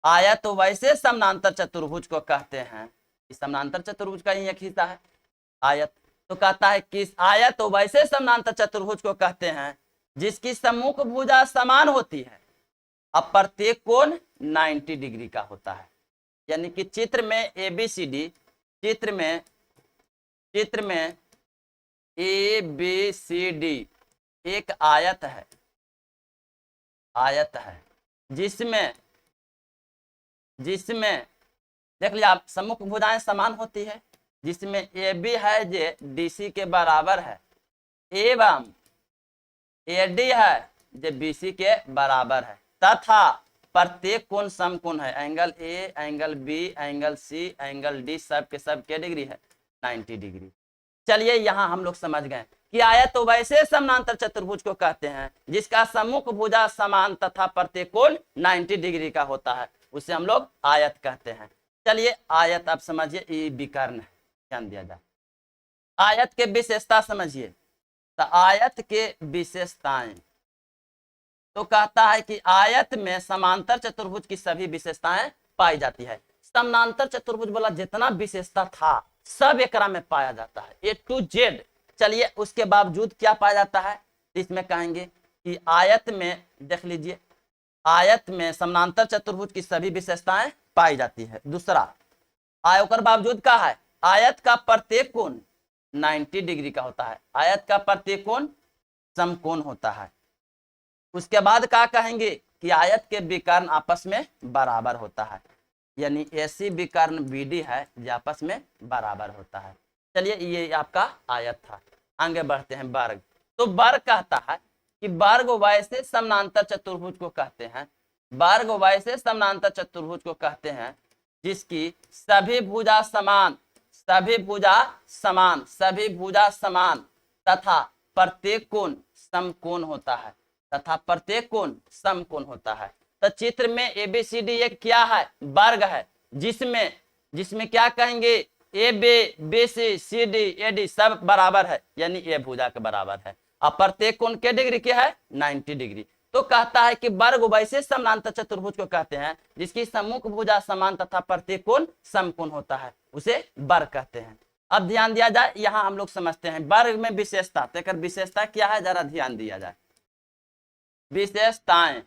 आयत उभयसे समानांतर चतुर्भुज को कहते हैं। इस समानांतर चतुर्भुज का ही एक हिस्सा है आयत। तो कहता है कि आयत उभयसे समानांतर चतुर्भुज को कहते हैं जिसकी सम्मुख भुजा समान होती है, अब प्रत्येक कोण 90 डिग्री का होता है। यानी कि चित्र में ABCD, चित्र में ABCD एक आयत है, जिसमें देख लिया आप, सम्मुख भुजाएं समान होती है, जिसमें AB है जे DC के बराबर है एवं AD है जो BC के बराबर है, तथा प्रत्येक कोण समकोण है। Angle A, angle B, angle C, angle D सब के सब के डिग्री है 90 डिग्री। चलिए यहाँ हम लोग समझ गए कि आयत तो वैसे समानांतर चतुर्भुज को कहते हैं जिसका सम्मुख भुजा समान तथा प्रत्येक कोण 90 डिग्री का होता है, उसे हम लोग आयत कहते हैं। चलिए आयत आप समझिए, ये विकर्ण है, ध्यान दिया जाए। आयत के विशेषता समझिए। तो आयत के विशेषताएं, तो कहता है कि आयत में समांतर चतुर्भुज की सभी विशेषताएं पाई जाती है। समानांतर चतुर्भुज वाला जितना विशेषता था सब एकरा में पाया जाता है, A to Z। चलिए उसके बावजूद क्या पाया जाता है, इसमें कहेंगे कि आयत में देख लीजिए, आयत में समानांतर चतुर्भुज की सभी विशेषताएं पाई जाती है। दूसरा, आयकर बावजूद का है आयत का प्रत्येक कोण 90 डिग्री का होता है, आयत का प्रत्येक कोण समकोण होता है। उसके बाद क्या कहेंगे कि आयत के विकर्ण आपस में बराबर होता है, यानी AC विकर्ण BD है जो आपस में बराबर होता है। चलिए ये आपका आयत था। आगे बढ़ते हैं वर्ग। तो वर्ग कहता है कि वर्ग वैसे समानांतर चतुर्भुज को कहते हैं, वर्ग वैसे समानांतर चतुर्भुज को कहते हैं जिसकी सभी भुजा समान, सभी भुजा समान तथा प्रत्येक कोण समकोण होता है, तथा प्रत्येक कोण समकोण होता है। तो चित्र में ABCD एक क्या है, वर्ग है, जिसमें क्या कहेंगे AB, BC, CD, AD सब बराबर है, यानी A भुजा के बराबर है। अब प्रत्येक कोण के डिग्री क्या है, 90 डिग्री। तो कहता है कि वर्ग वैसे समानांतर चतुर्भुज को कहते हैं जिसकी सम्मुख भुजा समान तथा प्रत्येक कोण समकोण होता है, उसे वर्ग कहते हैं। अब ध्यान दिया जाए, यहाँ हम लोग समझते हैं वर्ग में विशेषता। तो विशेषता क्या है, जरा ध्यान दिया जाए। विशेषताएं,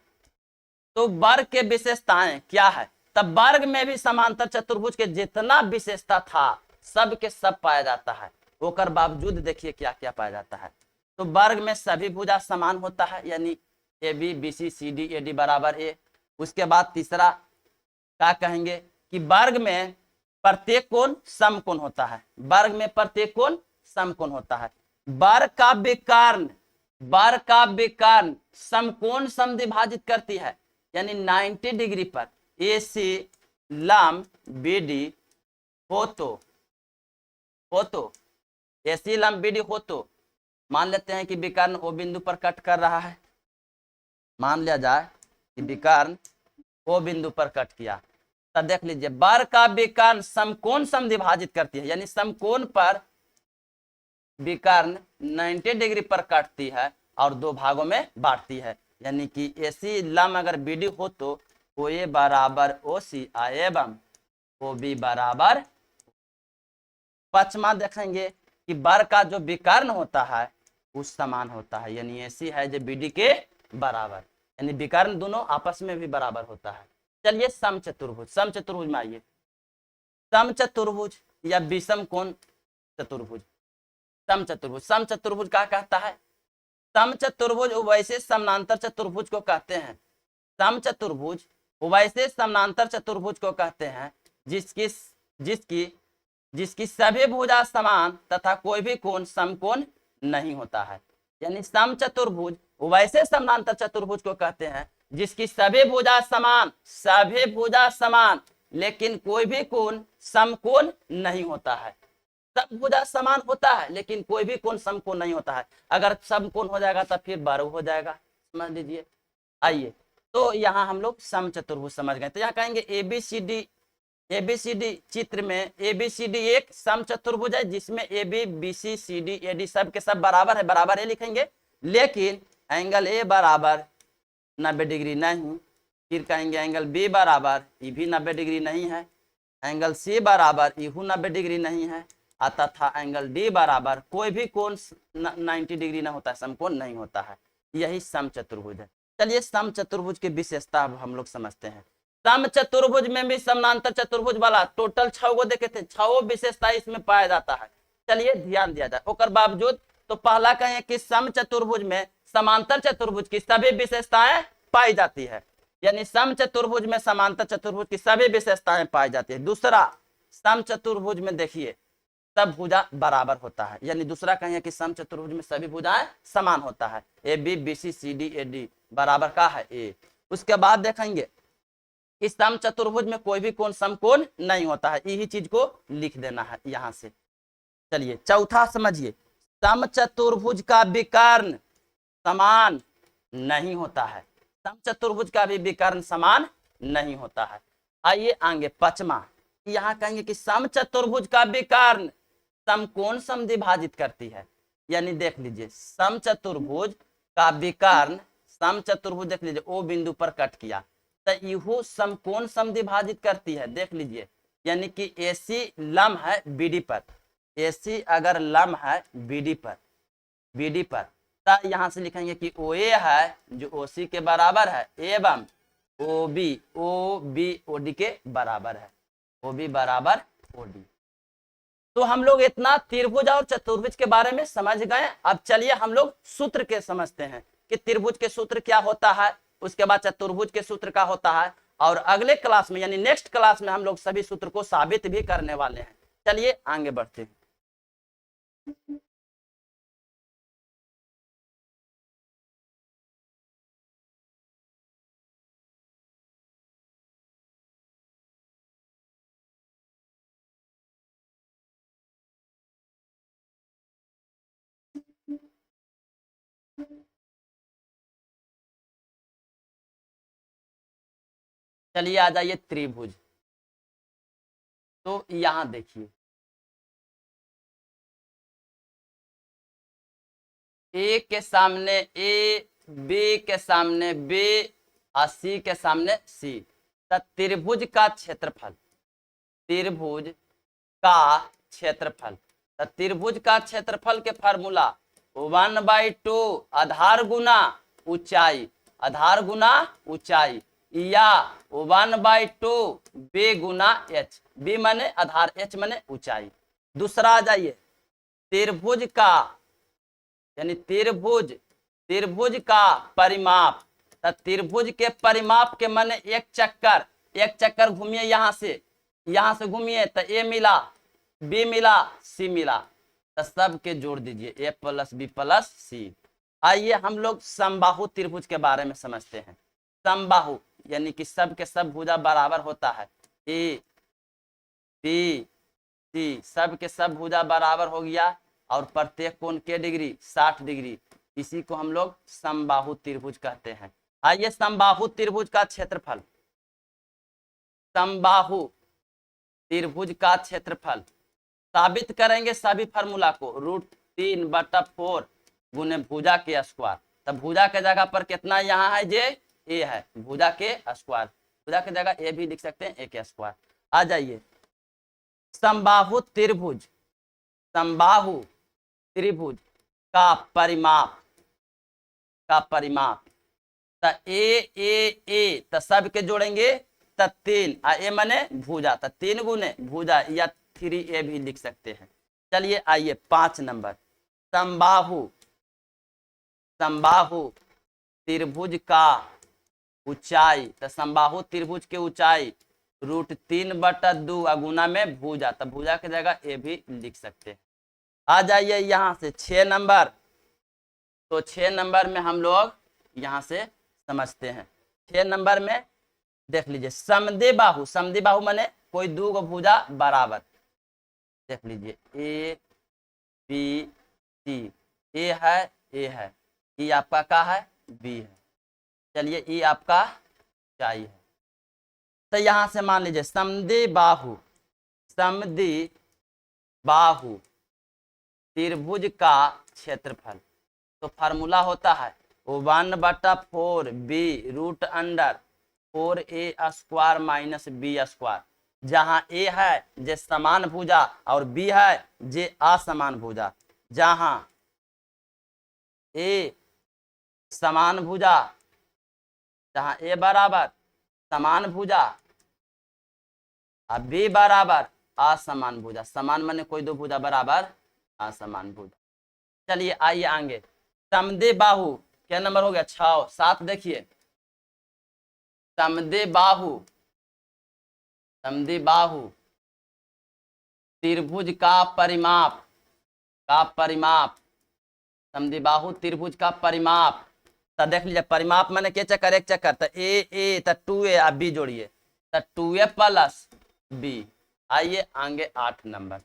तो वर्ग के विशेषताएं क्या है, तब वर्ग में भी समांतर चतुर्भुज के जितना विशेषता था सब के सब पाया जाता है। होकर बावजूद देखिए क्या क्या पाया जाता है। तो वर्ग में सभी भुजा समान होता है, यानी AB, BC, CD, AD बराबर A। उसके बाद तीसरा क्या कहेंगे कि वर्ग में प्रत्येक कोण समकोण होता है, वर्ग में प्रत्येक कोण समकोण होता है। वर्ग का विकर्ण समकोण समद्विभाजित करती है, यानी 90 डिग्री पर AC लंब BD हो तो AC लंब BD हो तो मान लेते हैं कि विकर्ण O बिंदु पर कट कर रहा है, मान लिया जाए कि विकर्ण O बिंदु पर कट किया। तब देख लीजिए वर्ग का विकर्ण समकोण समद्विभाजित करती है, यानी समकोण पर विकर्ण 90 डिग्री पर काटती है और दो भागों में बांटती है, यानी कि AC लंब अगर BD हो तो OA बराबर OC एवं OB बराबर। पश्चिमा देखेंगे कि वर्ग का जो विकर्ण होता है उस समान होता है, यानी AC है जो BD के बराबर, यानी विकर्ण दोनों आपस में भी बराबर होता है। चलिए समचतुर्भुज, समचतुर्भुज में आइए। समचतुर्भुज या विषम कोण चतुर्भुज, समचतुर्भुज क्या कहता है, समचतुर्भुज वैसे समानांतर चतुर्भुज को कहते हैं। समचतुर्भुज वैसे समानांतर चतुर्भुज को कहते हैं जिसकी सभी भुजा समान तथा कोई भी कोण समकोण नहीं होता है, यानी समचतुर्भुज वैसे समानांतर चतुर्भुज को कहते हैं जिसकी सभी भुजा समान लेकिन कोई भी कोण समकोण नहीं होता है। सब भुजा समान होता है लेकिन कोई भी कोण समकोण नहीं होता है। अगर समकोण हो जाएगा तो फिर बारह हो जाएगा, समझ लीजिए। आइए, तो यहाँ हम लोग समचतुर्भुज समझ गए। तो यहाँ कहेंगे एबीसीडी चित्र में एबीसीडी एक समचतुर्भुज है जिसमें AB BC CD AD सब के सब बराबर है, बराबर है लिखेंगे, लेकिन एंगल ए बराबर 90 डिग्री नहीं। फिर कहेंगे एंगल बी बराबर ये भी 90 डिग्री नहीं है, एंगल सी बराबर यू 90 डिग्री नहीं है, तथा एंगल डी बराबर कोई भी कोण 90 डिग्री ना होता है, समकोण नहीं होता है। यही समचतुर्भुज है। चलिए समचतुर्भुज की विशेषता अब हम लोग समझते हैं। समचतुर्भुज में भी समानांतर चतुर्भुज वाला टोटल 6 गो देखे थे, 6 विशेषता इसमें पाया जाता है। चलिए ध्यान दिया जाए। ओकर बावजूद तो पहला कहें कि समचतुर्भुज में समांतर चतुर्भुज की सभी विशेषताएं पाई जाती है, यानी समचतुर्भुज में समांतर चतुर्भुज की सभी विशेषताएं पाई जाती है। दूसरा, समचतुर्भुज में देखिए सब भुजा बराबर होता है, यानी दूसरा कहें कि समचतुर्भुज में सभी भुजाएं समान होता है। AB BC CD AD बराबर का है ए। उसके बाद देखेंगे कि समचतुर्भुज में कोई भी कोण समकोण नहीं होता है, यही चीज को लिख देना है यहां से। चलिए चौथा समझिए, समचतुर्भुज का विकर्ण समान नहीं होता है। समचतुर्भुज का भी विकर्ण समान नहीं होता है। आइए आगे पांचवा, यहाँ कहेंगे कि समचतुर्भुज का विकर्ण समकोण समद्विभाजित करती है, यानी देख लीजिए समचतुर्भुज का विकर्ण, समचतुर्भुज देख लीजिए ओ बिंदु पर कट किया तो यू समकोण समद्विभाजित करती है, देख लीजिए। यानी कि AC लंब है BD पर, AC अगर लंब है BD पर तो यहां से लिखेंगे कि OA है जो OC के बराबर है एवं OB OD के बराबर है, OB बराबर OD। तो हम लोग इतना त्रिभुज और चतुर्भुज के बारे में समझ गए। अब चलिए हम लोग सूत्र के समझते हैं कि त्रिभुज के सूत्र क्या होता है, उसके बाद चतुर्भुज के सूत्र क्या होता है, और अगले क्लास में यानी नेक्स्ट क्लास में हम लोग सभी सूत्र को साबित भी करने वाले हैं। चलिए आगे बढ़ते हैं। चलिए आ जाइए त्रिभुज। तो यहां देखिए ए के सामने ए, बी के सामने बी और सी के सामने सी। तो त्रिभुज का क्षेत्रफल, त्रिभुज का क्षेत्रफल, तो त्रिभुज का क्षेत्रफल के फार्मूला 1/2 आधार गुना ऊंचाई, आधार गुना ऊंचाई, या 1/2 बी गुना एच, बी माने आधार एच माने ऊंचाई। दूसरा आ जाइए त्रिभुज का यानी त्रिभुज का परिमाप, तो त्रिभुज के परिमाप के माने एक चक्कर घूमिए, यहां से घूमिए तो ए मिला बी मिला सी मिला, तो सब के जोड़ दीजिए ए प्लस बी प्लस सी। आइए हम लोग समबाहु त्रिभुज के बारे में समझते हैं। समबाहु यानी कि सब के सब भुजा बराबर होता है, ए बी सी सब के सब भुजा बराबर हो गया, और प्रत्येक कोण के डिग्री 60 डिग्री, इसी को हम लोग समबाहु त्रिभुज कहते हैं। आइए समबाहु त्रिभुज का क्षेत्रफल, समबाहु त्रिभुज का क्षेत्रफल साबित करेंगे सभी फार्मूला को, √3/4 गुने भुजा के स्क्वायर। तब भुजा के जगह पर कितना यहाँ है जे ए है, भुजा के स्क्वायर, भुजा के जगह ए भी लिख सकते हैं, ए के स्क्वायर। आ जाइए समबाहु त्रिभुज, समबाहु त्रिभुज का परिमाप, तो ए तो सब के जोड़ेंगे तो 3, ए माने भुजा, तो 3 गुने भुजा या 3a भी लिख सकते हैं। चलिए आइए 5 नंबर, समबाहु त्रिभुज का ऊंचाई, तो समबाहु त्रिभुज के ऊंचाई √3/2 गुना में भुजा, तो भुजा की जगह ए भी लिख सकते हैं। आ जाइए यहां से 6 नंबर, तो 6 नंबर में हम लोग यहां से समझते हैं। 6 नंबर में देख लीजिए समद्विबाहु माने कोई दो गो भुजा बराबर। देख लीजिए ए बी सी, ए है, ई आपका का है, बी है। चलिए ई आपका चाई है। तो यहां से मान लीजिए समद्विबाहु त्रिभुज का क्षेत्रफल, तो फार्मूला होता है 1/4 B root under 4a² minus B square. जहां ए है जे समान भुजा और बी है जे असमान भुजा। जहां ए समान भुजा, जहां ए बराबर समान भुजा और बी बराबर असमान भुजा। समान माने कोई दो भुजा बराबर असमान भुजा। चलिए आइए आगे, समद्विबाहु क्या नंबर हो गया 6। 7 देखिए, समद्विबाहु त्रिभुज का परिमाप समद्विबाहु त्रिभुज का परिमाप। तो देख लीजिए परिमाप माने के चक्कर एक चक्कर, तो ए तो 2a आप बी जोड़िए तो 2a प्लस बी। आइए आगे 8 नंबर।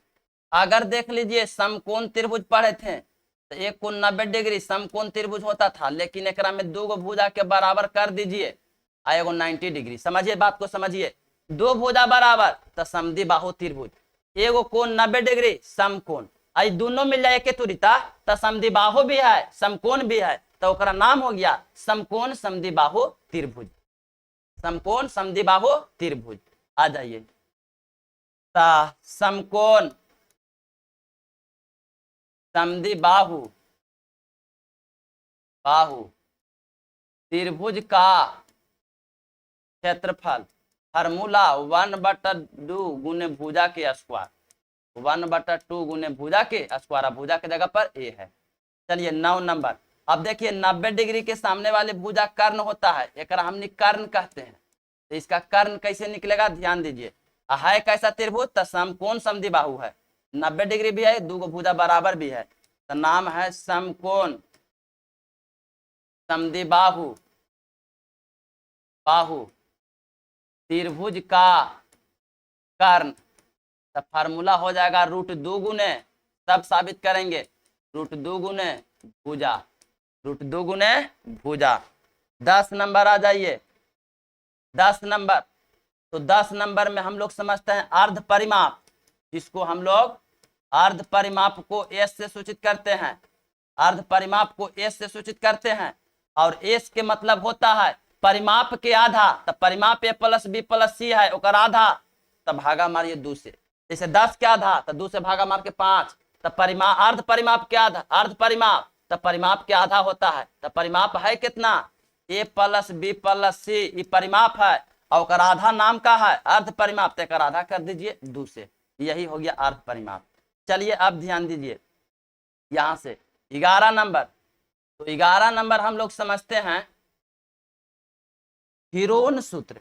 अगर देख लीजिए समकोण त्रिभुज पढ़े थे तो एक कोण 90 डिग्री समकोण त्रिभुज होता था, लेकिन एक में दो गो भुजा के बराबर कर दीजिए आ एगो 90 डिग्री। समझिए बात को, समझिए दो भुजा बराबर तो समद्विबाहु त्रिभुज, एगो कोण 90 डिग्री समकोण, आई दोनों मिल जाए के तुरिता तो समद्विबाहु भी है समकोण भी है, तो ओकरा नाम हो गया समकोण समद्विबाहु त्रिभुज। समकोण समद्विबाहु त्रिभुज। आ जाइए, समकोण समद्विबाहु त्रिभुज का क्षेत्रफल फार्मूला 1/2 गुने भुजा के स्क्वायर। 1/2 गुने भुजा के स्क्वायर, भुजा के जगह पर ए है। चलिए 9 नंबर। अब देखिए 90 डिग्री के सामने वाले भुजा कर्ण होता है, एक हमने कर्ण कहते हैं। तो इसका कर्ण कैसे निकलेगा ध्यान दीजिए। है कैसा त्रिभुज, तो समकोण समद्विबाहु है, 90 डिग्री भी है, दो गो भुजा बराबर भी है, तो नाम है समकोण समद्विबाहु त्रिभुज का कर्ण। तो फार्मूला हो जाएगा √2 गुने, सब साबित करेंगे, √2 गुने भुजा। 10 नंबर आ जाइए, 10 नंबर। तो 10 नंबर में हम लोग समझते हैं अर्ध परिमाप, जिसको हम लोग अर्ध परिमाप को एस से सूचित करते हैं। अर्ध परिमाप को एस से सूचित करते हैं, और एस के मतलब होता है परिमाप के आधा। तो परिमाप ए प्लस बी प्लस सी है, ओकर आधा तो भागा मारिए 2 से। जैसे 10 के आधा तो 2 से भागा मार के 5, तो परिमाप अर्ध परिमाप के आधा, अर्ध परिमाप तो परिमाप के आधा होता है। तो परिमाप है कितना, ए प्लस बी प्लस सी, ये परिमाप है, और ओकर आधा नाम का है अर्ध परिमाप, तो एकर आधा कर दीजिए 2 से, यही हो गया अर्ध परिमाप। चलिए अब ध्यान दीजिए यहां से 11 नंबर। तो 11 नंबर हम लोग समझते हैं हीरोन सूत्र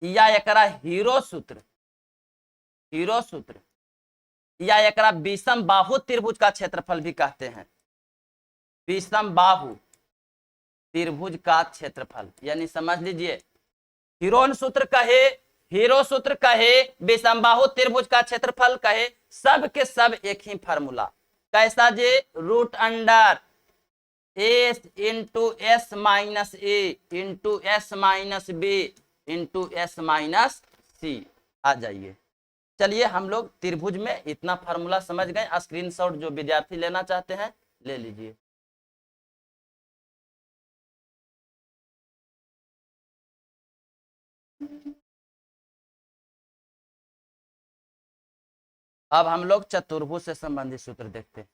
या एकरा हीरो सूत्र या एकरा विषम बाहु त्रिभुज का क्षेत्रफल भी कहते हैं। विषम बाहु त्रिभुज का क्षेत्रफल, यानी समझ लीजिए हीरोन सूत्र कहे, हीरो सूत्र कहे, विषम बाहु त्रिभुज का क्षेत्रफल कहे, सब के सब एक ही फार्मूला। कैसा जे, √under S into S minus A into S minus B into S minus C. आ जाइए, चलिए हम लोग त्रिभुज में इतना फार्मूला समझ गए। स्क्रीनशॉट जो विद्यार्थी लेना चाहते हैं ले लीजिए। अब हम लोग चतुर्भुज से संबंधित सूत्र देखते हैं।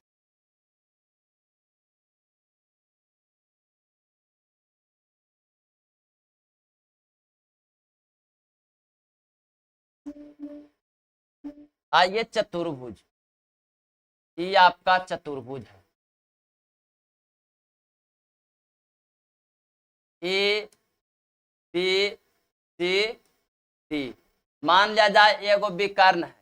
आइए चतुर्भुज, ये आपका चतुर्भुज है। ए बी सी डी, मान लिया जाए एगो विकर्ण है,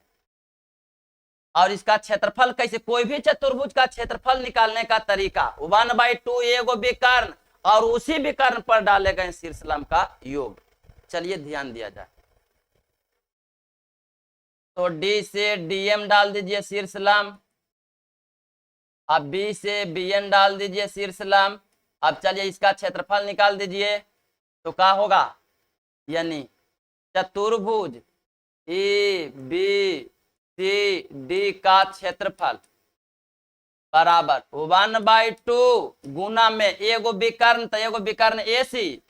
और इसका क्षेत्रफल कैसे, कोई भी चतुर्भुज का क्षेत्रफल निकालने का तरीका 1/2 एगो विकर्ण और उसी विकर्ण पर डाले गए शीर्ष लंब का योग। चलिए ध्यान दिया जाए। तो डी से डीएम डाल दीजिए शीर्ष लंब, अब बी से बीएन डाल दीजिए शीर्ष लंब। अब चलिए इसका क्षेत्रफल निकाल दीजिए, तो क्या होगा, यानी चतुर्भुज ए बी सी डी का क्षेत्रफल बराबर 1/2 गुना में एगो विकर्ण, तो एगो विकर्ण ए सी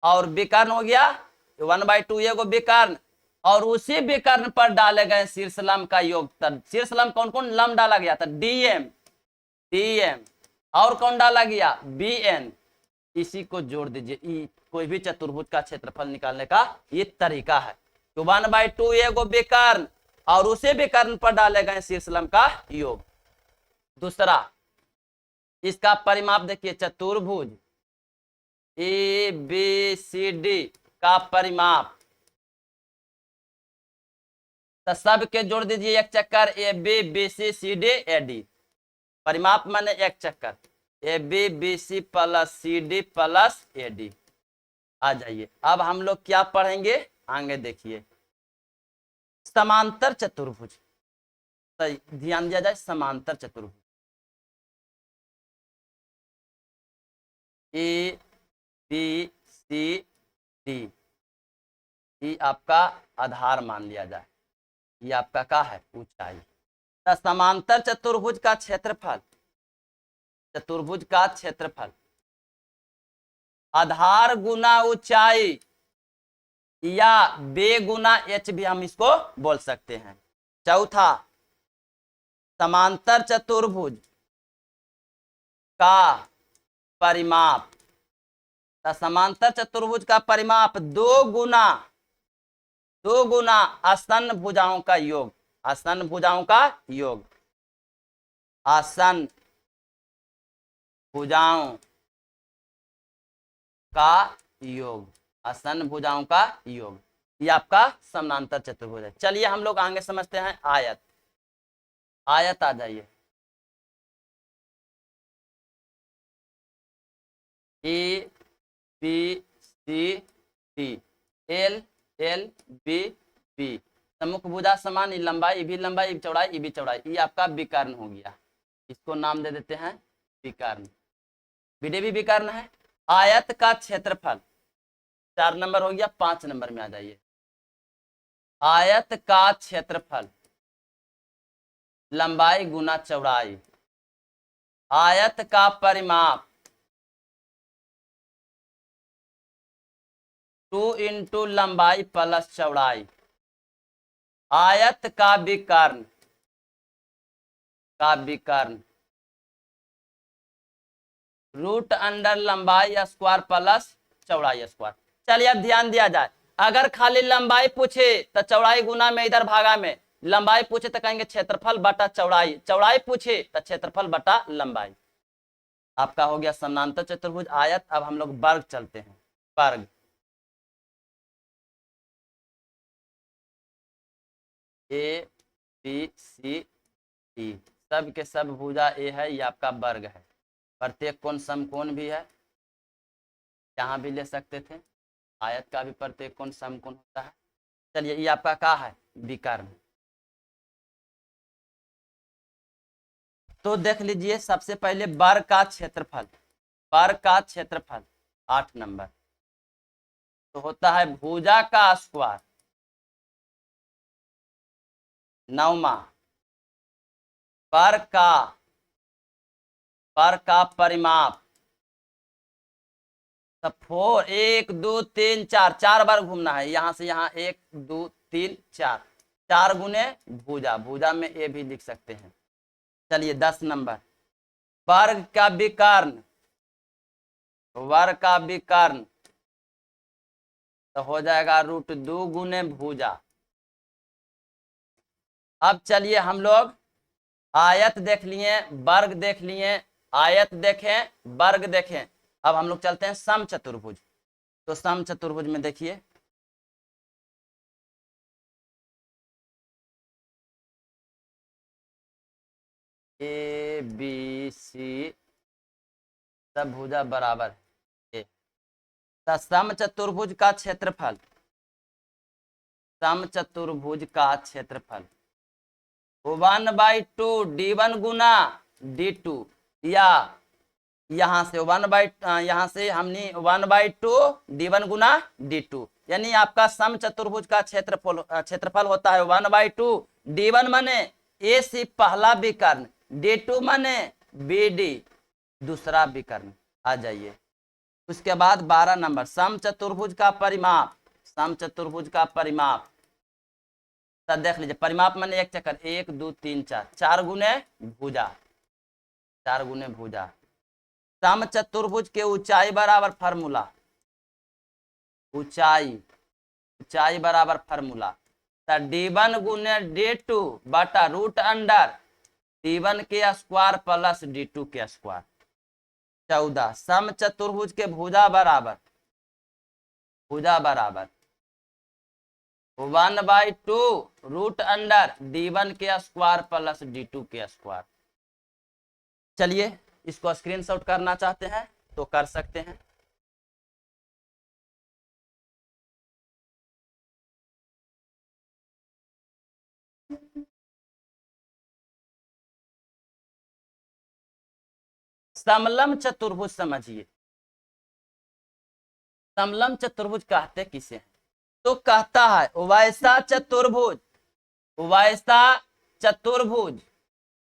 और विकर्ण हो गया 1/2 एगो विकर्ण, और उसी विकर्ण पर डाले गए शीर्ष लंब का योग। शीर्ष लंब कौन कौन लंब डाला गया था, डीएम, डीएम, और कौन डाला गया, बीएन। इसी को जोड़ दीजिए, कोई भी चतुर्भुज का क्षेत्रफल निकालने का ये तरीका है। तो 1/2 एगो विकर्ण और उसी विकर्ण पर डाले गए शीर्ष लंब का योग। दूसरा, इसका परिमाप देखिए, चतुर्भुज ए बी सी डी का परिमाप, तो सब के जोड़ दीजिए एक चक्कर, A B B C C D A D. परिमाप माने एक चक्कर, A B B C plus C D plus A D. आ जाइए, अब हम लोग क्या पढ़ेंगे आगे देखिए, समांतर चतुर्भुज। तो ध्यान दिया जाए, समांतर चतुर्भुज ए बी सी डी, ये आपका आधार मान लिया जाए, ये आपका क्या है, ऊंचाई। तो समांतर चतुर्भुज का क्षेत्रफल, चतुर्भुज का क्षेत्रफल आधार गुना ऊंचाई या बे गुना एच भी हम इसको बोल सकते हैं। चौथा, समांतर चतुर्भुज का परिमाप, समांतर चतुर्भुज का परिमाप 2 गुना आसन्न भुजाओं का योग, आसन्न भुजाओं का योग, आसन्न भुजाओं का योग, आसन्न भुजाओं का योग, ये आपका समांतर चतुर्भुज है। चलिए हम लोग आगे समझते हैं आयत। आयत आ जाइए, A B C D, L L B B, सम्मुख भुजा समान, लंबाई भी लंबाई, चौड़ाई भी चौड़ाई, ये आपका विकर्ण हो गया। इसको नाम दे देते हैं विकर्ण, बीडी भी विकर्ण है। आयत का क्षेत्रफल 4 नंबर हो गया, 5 नंबर में आ जाइए। आयत का क्षेत्रफल लंबाई गुना चौड़ाई, आयत का परिमाप 2 इंटू लंबाई प्लस चौड़ाई, आयत का विकर्ण, का विकर्ण रूट अंडर लंबाई स्क्वायर प्लस चौड़ाई स्क्वायर। चलिए अब ध्यान दिया जाए, अगर खाली लंबाई पूछे तो चौड़ाई गुना में इधर भागा में, लंबाई पूछे तो कहेंगे क्षेत्रफल बटा चौड़ाई, चौड़ाई पूछे तो क्षेत्रफल बटा लंबाई। आपका हो गया समांतर चतुर्भुज आयत। अब हम लोग वर्ग चलते हैं, वर्ग। ए बी सी डी, सब के सब भुजा ए है, ये आपका वर्ग है। प्रत्येक कोण समकोण भी है, यहाँ भी ले सकते थे, आयत का भी प्रत्येक कोण समकोण होता है। चलिए ये आपका क्या है, विकर्ण। तो देख लीजिए, सबसे पहले वर्ग का क्षेत्रफल, वर्ग का क्षेत्रफल 8 नंबर, तो होता है भुजा का स्क्वायर, 9वां वर्ग का परिमाप, तो 4 1 2 3 4, 4 बार घूमना है, यहां से यहां 1 2 3 4, 4 गुने भुजा, भुजा में ए भी लिख सकते हैं। चलिए 10 नंबर वर्ग का विकर्ण, वर्ग का विकर्ण तो हो जाएगा √2 गुने भुजा। अब चलिए हम लोग आयत देख लिए, वर्ग देख लिए, आयत देखें, वर्ग देखें, अब हम लोग चलते हैं सम चतुर्भुज। तो सम चतुर्भुज में देखिए, ए बी सी, सब भुजा बराबर है। समचतुर्भुज का क्षेत्रफल, समचतुर्भुज का क्षेत्रफल 1/2 d1 गुना d2, या यहाँ से 1/2 हमने 1/2 d1 गुना d2, यानी आपका समचतुर्भुज का क्षेत्रफल होता है 1/2 d1 माने AC पहला विकर्ण, d2 माने BD दूसरा विकर्ण। आ जाइए उसके बाद 12 नंबर, समचतुर्भुज का परिमाप, समचतुर्भुज का परिमाप। तो देख लीजिए, परिमाप माने एक चक्कर, 1 2 3 4, 4 गुने भुजा, 4 गुने भुजा। समचतुर्भुज के ऊंचाई बराबर फार्मूला, ऊंचाई बराबर फार्मूला, तो d1 गुने d2 बटा रूट अंडर d1 के स्क्वायर प्लस d2 के स्क्वायर। 14 समचतुर्भुज के भुजा बराबर 1/2 रूट अंडर d1 के स्क्वायर प्लस d2 के स्क्वायर। चलिए इसको स्क्रीनशॉट करना चाहते हैं तो कर सकते हैं। समलम चतुर्भुज समझिए, समलम चतुर्भुज कहते किसे हैं? तो कहता है वैसा चतुर्भुज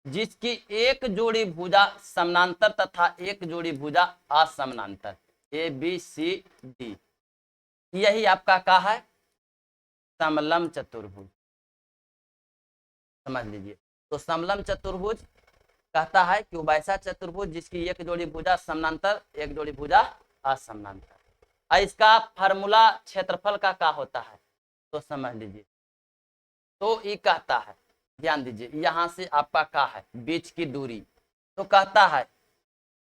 जिसकी एक जोड़ी भुजा समानांतर तथा एक जोड़ी भुजा असमानांतर, ABCD, यही आपका क्या है? समलम चतुर्भुज। समझ लीजिए, तो समलम चतुर्भुज कहता है कि वैसा चतुर्भुज जिसकी एक जोड़ी भुजा समानांतर एक जोड़ी भुजा असमानांतर। इसका फार्मूला क्षेत्रफल का क्या होता है तो समझ लीजिए। तो ये कहता है, ध्यान दीजिए, यहां से आपका क्या है? बीच की दूरी। तो कहता है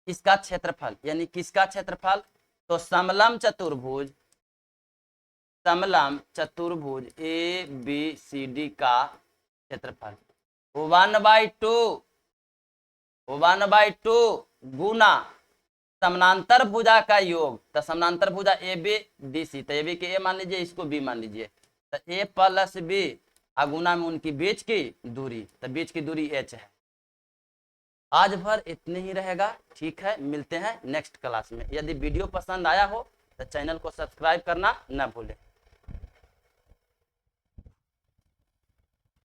इसका क्षेत्रफल, यानी किसका क्षेत्रफल? तो समलम चतुर्भुज ABCD का क्षेत्रफल 1/2 गुना समानांतर भुजा का योग। तो समानांतर भुजा ABDC, तो AB के A मान लीजिए, इसको B मान लीजिए, तो A प्लस B गुना में उनकी बीच की दूरी, तो बीच की दूरी H है। आज भर इतने ही रहेगा, ठीक है, मिलते हैं नेक्स्ट क्लास में। यदि वीडियो पसंद आया हो तो चैनल को सब्सक्राइब करना न भूलें।